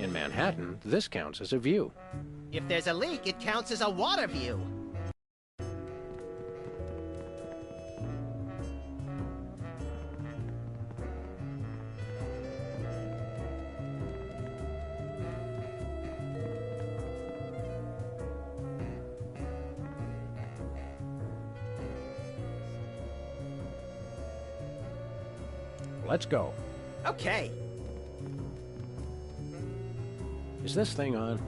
In Manhattan, this counts as a view. If there's a leak, it counts as a water view. Let's go. Okay. Is this thing on?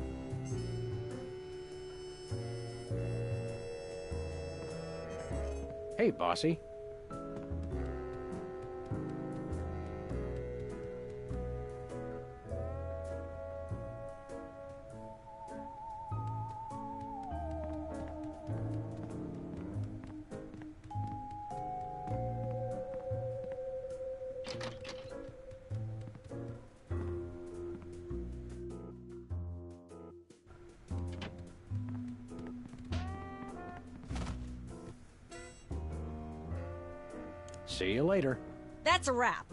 Hey, bossy. See you later. That's a wrap.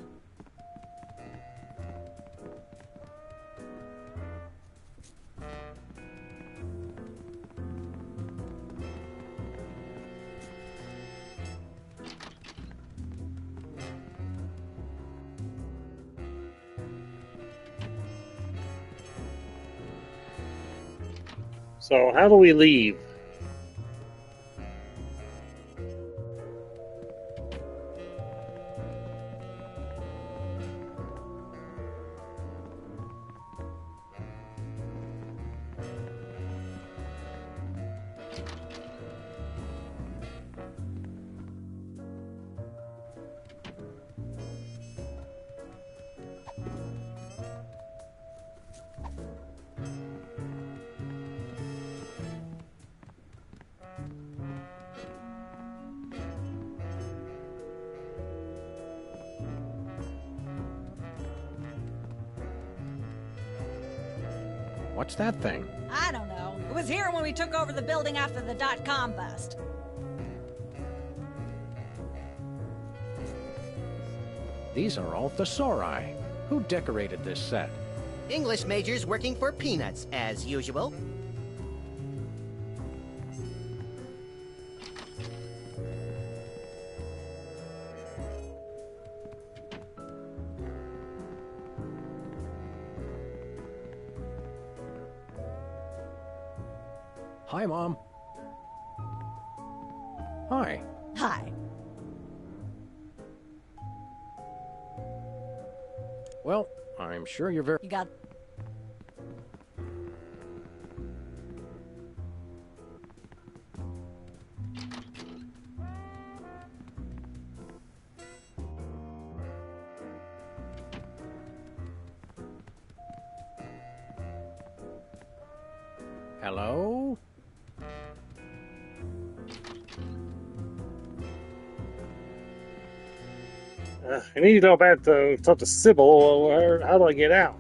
So how do we leave? What's that thing? I don't know. It was here when we took over the building after the .com bust. These are all thesauri. Who decorated this set? English majors working for peanuts, as usual. Hi, Mom. Hi. Hi. Well, I'm sure you're very... You got... Hello? I need to know about to talk to Sybil. How do I get out?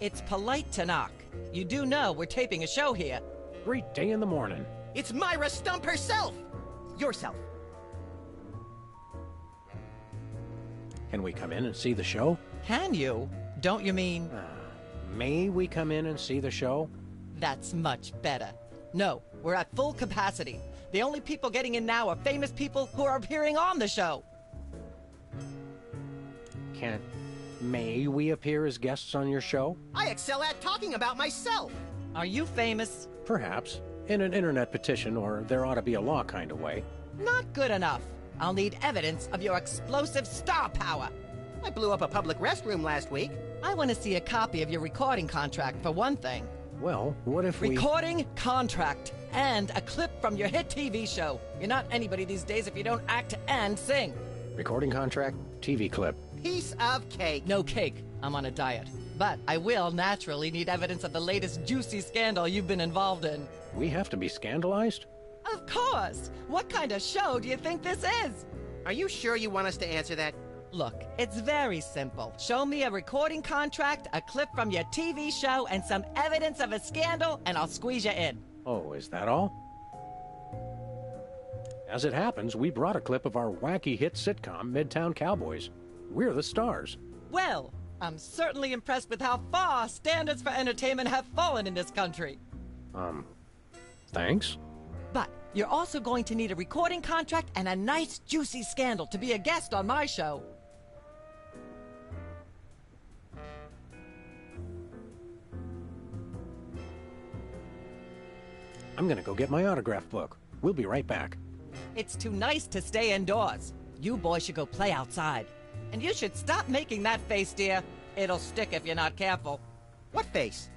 It's polite to knock. You do know we're taping a show here. Great day in the morning. It's Myra Stump herself! Yourself. Can we come in and see the show? Can you? Don't you mean... May we come in and see the show? That's much better. No, we're at full capacity. The only people getting in now are famous people who are appearing on the show. May we appear as guests on your show? I excel at talking about myself. Are you famous? Perhaps. In an internet petition, or there ought to be a law kind of way. Not good enough. I'll need evidence of your explosive star power. I blew up a public restroom last week. I want to see a copy of your recording contract, for one thing. Well, what if we... Recording contract and a clip from your hit TV show. You're not anybody these days if you don't act and sing. Recording contract, TV clip. Piece of cake. No cake. I'm on a diet. But I will naturally need evidence of the latest juicy scandal you've been involved in. We have to be scandalized? Of course! What kind of show do you think this is? Are you sure you want us to answer that? Look, it's very simple. Show me a recording contract, a clip from your TV show, and some evidence of a scandal, and I'll squeeze you in. Oh, is that all? As it happens, we brought a clip of our wacky hit sitcom, Midtown Cowboys. We're the stars. Well, I'm certainly impressed with how far standards for entertainment have fallen in this country. Thanks. But you're also going to need a recording contract and a nice juicy scandal to be a guest on my show. I'm gonna go get my autograph book. We'll be right back. It's too nice to stay indoors. You boys should go play outside. And you should stop making that face, dear. It'll stick if you're not careful. What face?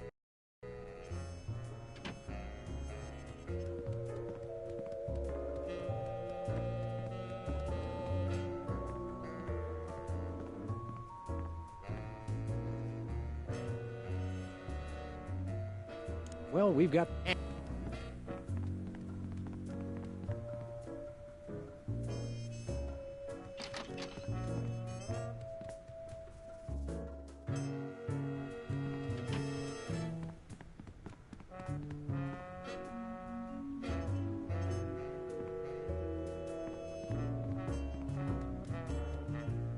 Well, we've got...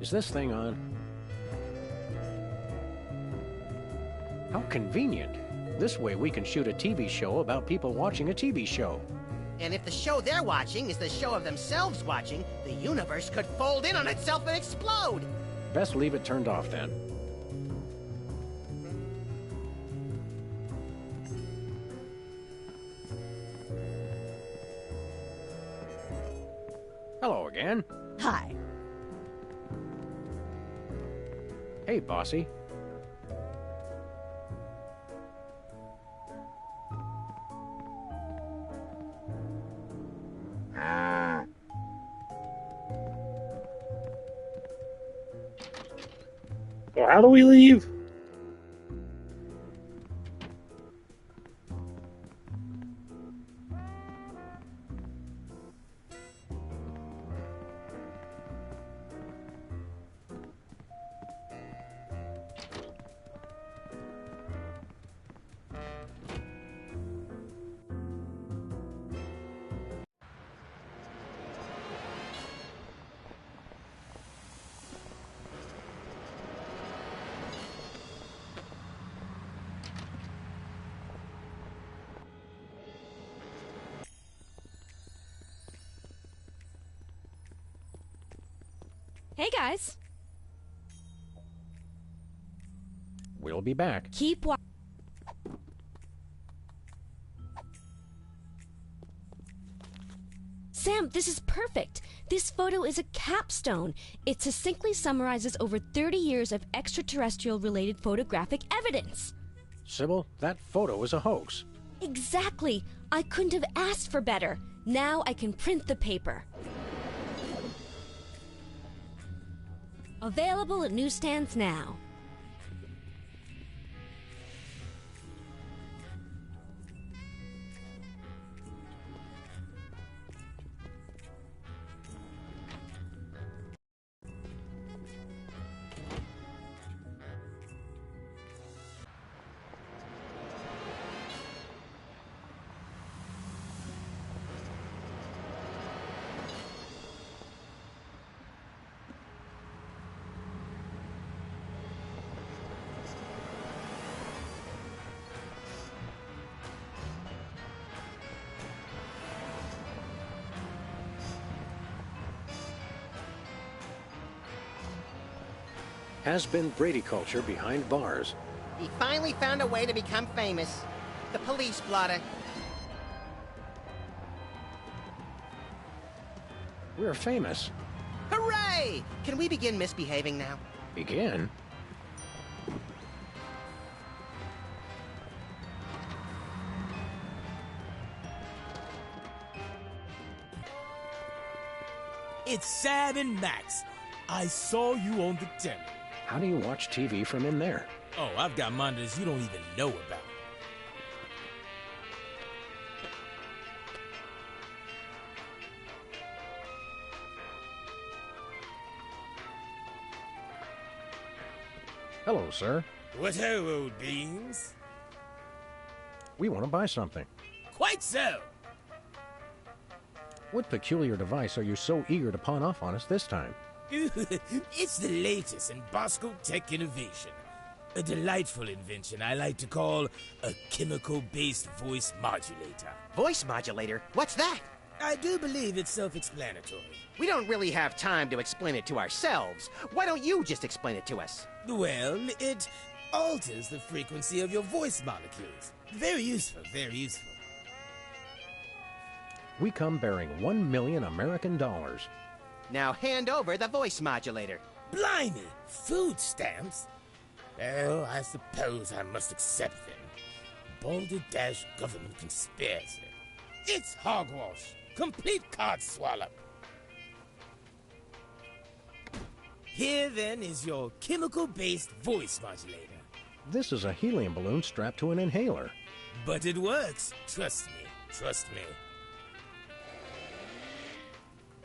Is this thing on? How convenient. This way we can shoot a TV show about people watching a TV show. And if the show they're watching is the show of themselves watching, the universe could fold in on itself and explode. Best leave it turned off then. Hello again. Hi. Hey, bossy. So how do we leave? Hey, guys. We'll be back. Keep watching. Sam, this is perfect. This photo is a capstone. It succinctly summarizes over 30 years of extraterrestrial-related photographic evidence. Sybil, that photo is a hoax. Exactly. I couldn't have asked for better. Now I can print the paper. Available at newsstands now. Has been Brady culture behind bars. He finally found a way to become famous. The police blotter. We're famous. Hooray! Can we begin misbehaving now? Begin? It's Sam and Max. I saw you on the telly. How do you watch TV from in there? Oh, I've got monitors you don't even know about. Hello, sir. What ho, old beans? We want to buy something. Quite so. What peculiar device are you so eager to pawn off on us this time? It's the latest in Bosco tech innovation. A delightful invention I like to call a chemical-based voice modulator. Voice modulator? What's that? I do believe it's self-explanatory. We don't really have time to explain it to ourselves. Why don't you just explain it to us? Well, it alters the frequency of your voice molecules. Very useful, very useful. We come bearing $1 million American dollars. Now hand over the voice modulator. Blimey! Food stamps? Well, I suppose I must accept them. Balderdash government conspiracy. It's hogwash. Complete card swallow. Here, then, is your chemical-based voice modulator. This is a helium balloon strapped to an inhaler. But it works. Trust me. Trust me.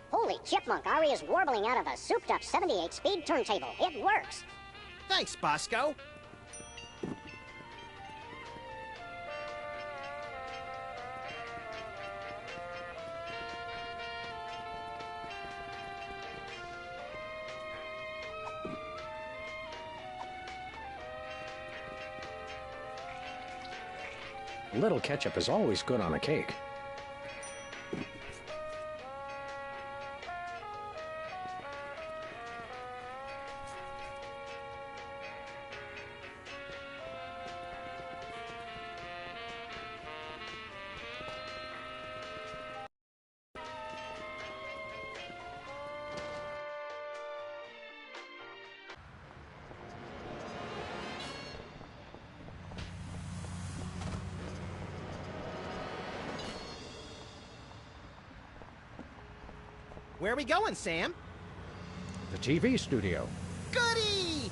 Holy chipmunk, Ari is warbling out of a souped-up 78-speed turntable. It works. Thanks, Bosco. A little ketchup is always good on a cake. Where are we going, Sam? The TV studio. Goody!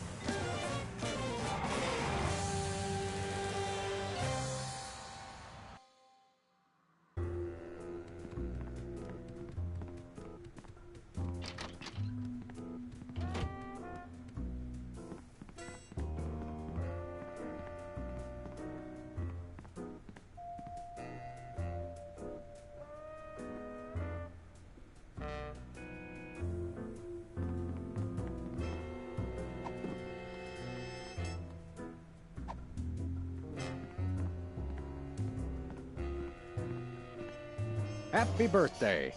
Happy birthday.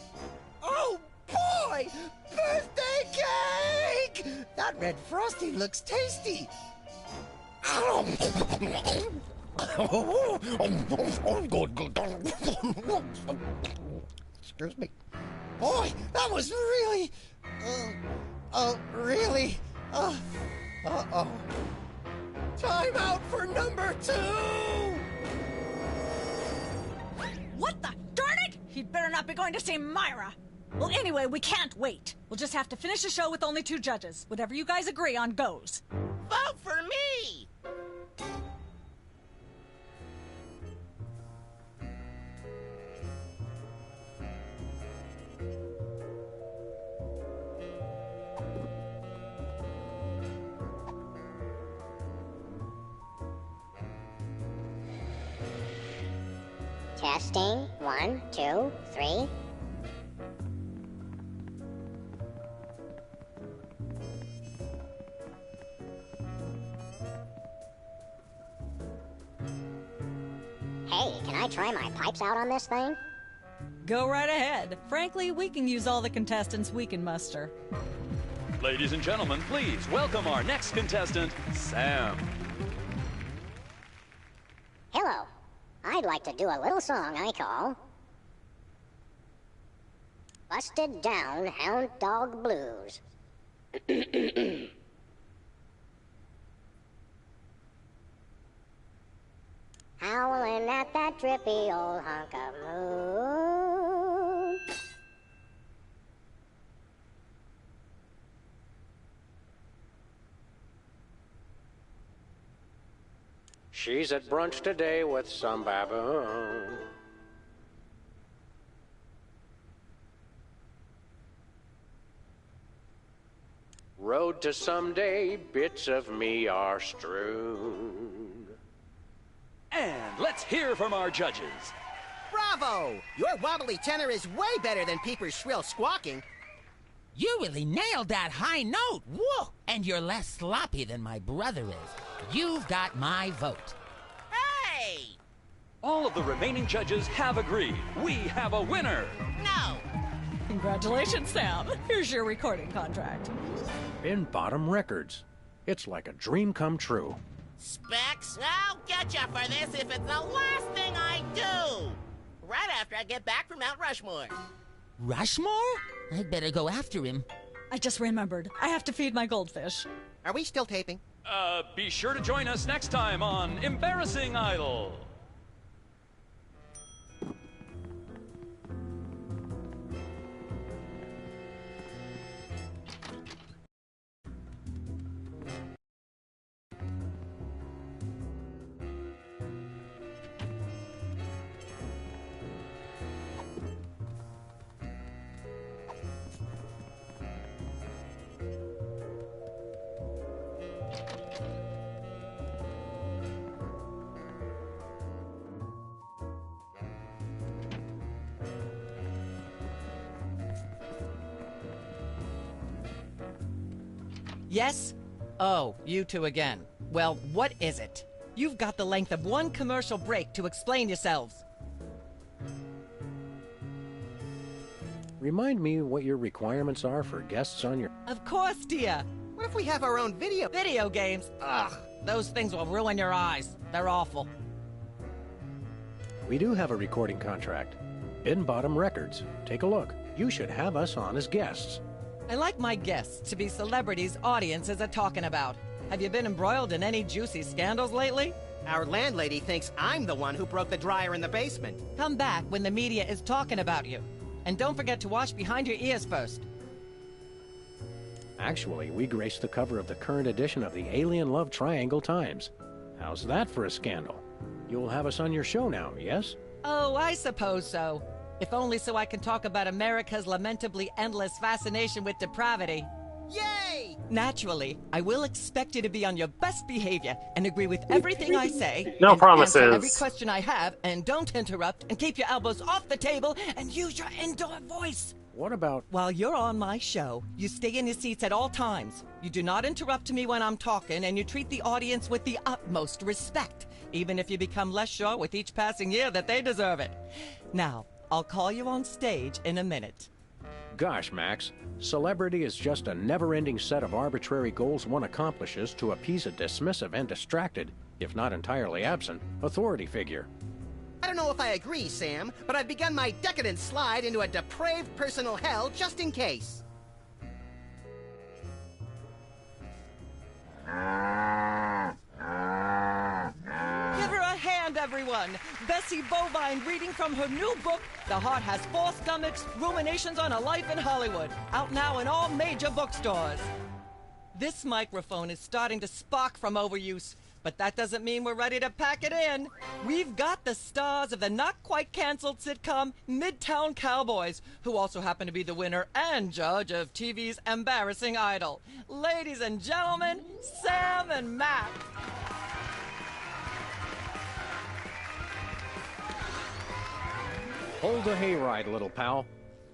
Oh, boy! Birthday cake! That red frosting looks tasty. Excuse me. Boy, that was really... really... Uh-oh. Time out for number 2! What the? Darn it! He'd better not be going to see Myra. Well, anyway, we can't wait. We'll just have to finish the show with only 2 judges. Whatever you guys agree on goes. Vote for me! Testing. 1, 2, 3. Hey, can I try my pipes out on this thing? Go right ahead. Frankly, we can use all the contestants we can muster. Ladies and gentlemen, please welcome our next contestant, Sam. Hello. I'd like to do a little song I call Busted Down Hound Dog Blues. Howling at that drippy old hunk of moon. She's at brunch today with some baboon. Road to someday, bits of me are strewn. And let's hear from our judges. Bravo! Your wobbly tenor is way better than Peeper's shrill squawking. You really nailed that high note. Whoa! And you're less sloppy than my brother is. You've got my vote. Hey! All of the remaining judges have agreed. We have a winner. No! Congratulations, Sam. Here's your recording contract. In Bottom Records. It's like a dream come true. Specs, I'll get you for this if it's the last thing I do. Right after I get back from Mount Rushmore. Rushmore? I'd better go after him. I just remembered. I have to feed my goldfish. Are we still taping? Be sure to join us next time on Embarrassing Idol. Yes? Oh, you two again. Well, what is it? You've got the length of one commercial break to explain yourselves. Remind me what your requirements are for guests on your... Of course, dear. What if we have our own video? Video games? Ugh, those things will ruin your eyes. They're awful. We do have a recording contract. In Bottom Records. Take a look. You should have us on as guests. I like my guests to be celebrities audiences are talking about. Have you been embroiled in any juicy scandals lately? Our landlady thinks I'm the one who broke the dryer in the basement. Come back when the media is talking about you. And don't forget to wash behind your ears first. Actually, we graced the cover of the current edition of the Alien Love Triangle Times. How's that for a scandal? You'll have us on your show now, yes? Oh, I suppose so. If only so I can talk about America's lamentably endless fascination with depravity. Yay! Naturally, I will expect you to be on your best behavior and agree with everything I say. No and promises. Answer every question I have, and don't interrupt, and keep your elbows off the table, and use your indoor voice. What about... While you're on my show, you stay in your seats at all times. You do not interrupt me when I'm talking, and you treat the audience with the utmost respect, even if you become less sure with each passing year that they deserve it. Now, I'll call you on stage in a minute. Gosh, Max, celebrity is just a never-ending set of arbitrary goals one accomplishes to appease a dismissive and distracted, if not entirely absent, authority figure. I don't know if I agree, Sam, but I've begun my decadent slide into a depraved personal hell just in case. Give her a hand, everyone! Bessie Bovine reading from her new book, The Heart Has Four Stomachs, Ruminations on a Life in Hollywood, out now in all major bookstores. This microphone is starting to spark from overuse, but that doesn't mean we're ready to pack it in. We've got the stars of the not-quite-canceled sitcom Midtown Cowboys, who also happen to be the winner and judge of TV's Embarrassing Idol. Ladies and gentlemen, Sam and Max. Hold the hayride, little pal.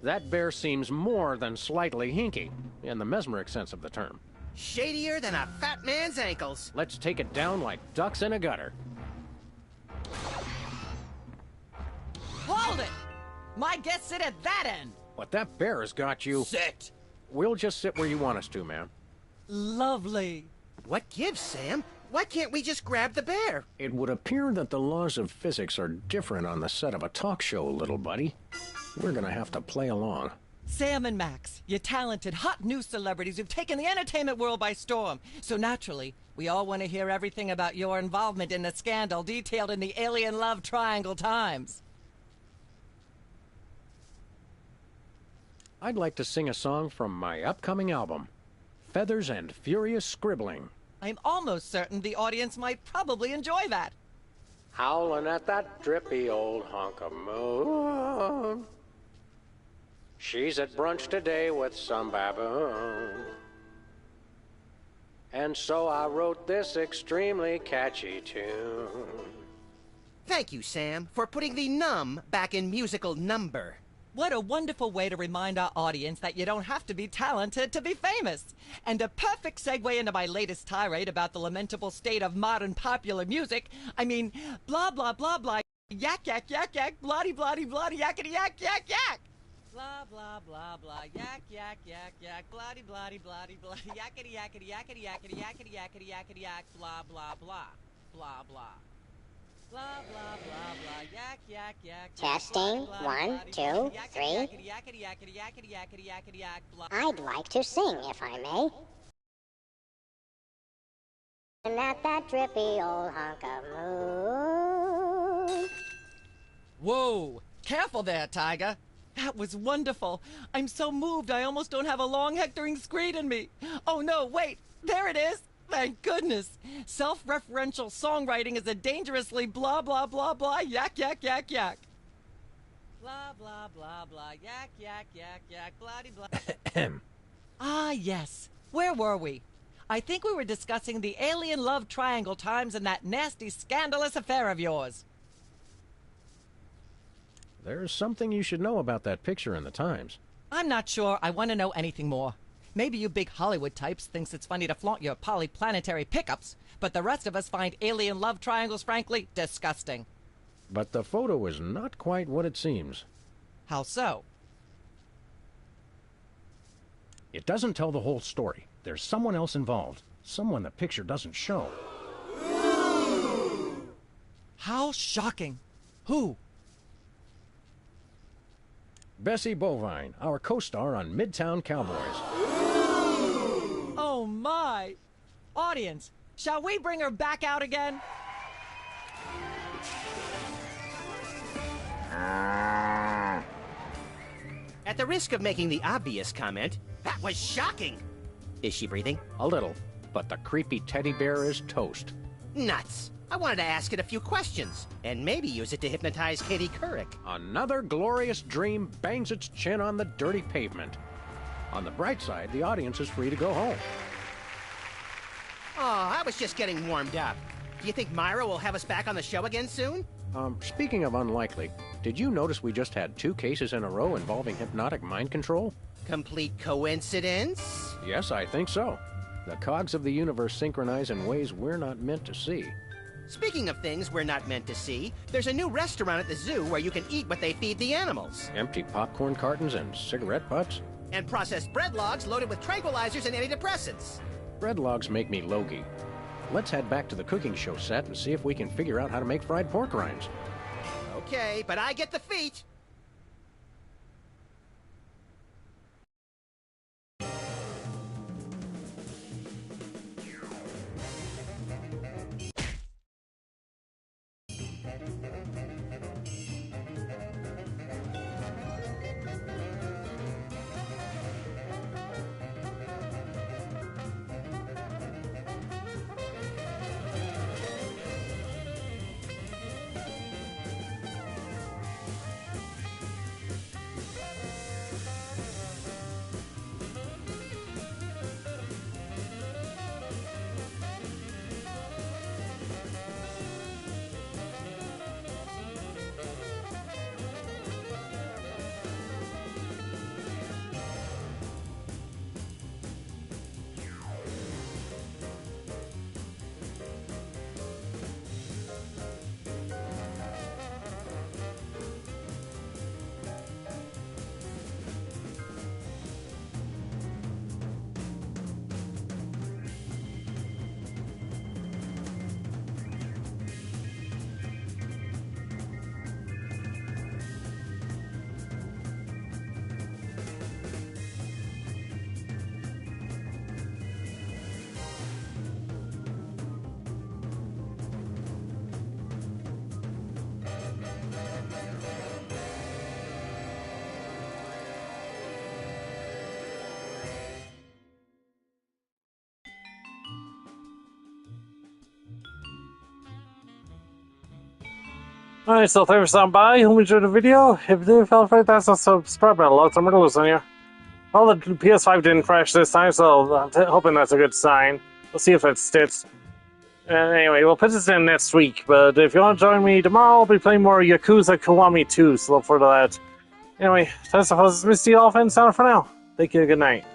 That bear seems more than slightly hinky, in the mesmeric sense of the term. Shadier than a fat man's ankles. Let's take it down like ducks in a gutter. Hold it! My guests sit at that end. But that bear has got you... Sit! We'll just sit where you want us to, ma'am. Lovely. What gives, Sam? Why can't we just grab the bear? It would appear that the laws of physics are different on the set of a talk show, little buddy. We're gonna have to play along. Sam and Max, you talented, hot new celebrities who've taken the entertainment world by storm. So naturally, we all want to hear everything about your involvement in the scandal detailed in the Alien Love Triangle Times. I'd like to sing a song from my upcoming album, Feathers and Furious Scribbling. I'm almost certain the audience might probably enjoy that. Howling at that drippy old hunk of moon. She's at brunch today with some baboon. And so I wrote this extremely catchy tune. Thank you, Sam, for putting the num back in musical number. What a wonderful way to remind our audience that you don't have to be talented to be famous. And a perfect segue into my latest tirade about the lamentable state of modern popular music. I mean, blah, blah, blah, blah, yak, yak, yak, yak, bloody, bloody, bloody, yakety, yak, yak, yak. Blah, blah, blah, blah, yak, yak, yak, yak, bloody, bloody, bloody, bloody, yakety, yakety, yakety, yakety, yakety, yakety, yakety, yak, blah, blah, blah, blah, blah. Blah, blah, blah, blah, yak, yak, yak. Testing, 1, 2, 3. I'd like to sing, if I may. And at that drippy old hunk of moon. Whoa! Careful there, Tiger. That was wonderful. I'm so moved I almost don't have a long hectoring screed in me. Oh no, wait! There it is! Thank goodness! Self-referential songwriting is a dangerously blah blah blah blah yak yak yak yak. Blah blah blah blah yak yak yak yak bloody blah. Ah yes. Where were we? I think we were discussing the Alien Love Triangle Times and that nasty scandalous affair of yours. There's something you should know about that picture in the Times. I'm not sure I want to know anything more. Maybe you big Hollywood types thinks it's funny to flaunt your polyplanetary pickups, but the rest of us find alien love triangles frankly disgusting. But the photo is not quite what it seems. How so? It doesn't tell the whole story. There's someone else involved. Someone the picture doesn't show. How shocking. Who? Bessie Bovine, our co-star on Midtown Cowboys. Oh my! Audience, shall we bring her back out again? At the risk of making the obvious comment, that was shocking. Is she breathing? A little, but the creepy teddy bear is toast. Nuts. I wanted to ask it a few questions, and maybe use it to hypnotize Katie Couric. Another glorious dream bangs its chin on the dirty pavement. On the bright side, the audience is free to go home. Oh, I was just getting warmed up. Do you think Myra will have us back on the show again soon? Speaking of unlikely, did you notice we just had 2 cases in a row involving hypnotic mind control? Complete coincidence? Yes, I think so. The cogs of the universe synchronize in ways we're not meant to see. Speaking of things we're not meant to see, there's a new restaurant at the zoo where you can eat what they feed the animals. Empty popcorn cartons and cigarette butts? And processed bread logs loaded with tranquilizers and antidepressants. Bread logs make me logy. Let's head back to the cooking show set and see if we can figure out how to make fried pork rinds. Okay, but I get the feet. Alright, so thanks for stopping by. Hope you enjoyed the video. If you did, feel free to subscribe button. Lots of murderers on here. Well, the PS5 didn't crash this time, so I'm hoping that's a good sign. We'll see if it sticks. Anyway, we'll put this in next week, but if you want to join me tomorrow, I'll be playing more Yakuza Kiwami 2, so look forward to that. Anyway, thanks for Misty Dolphin. Sign off for now. Thank you, good night.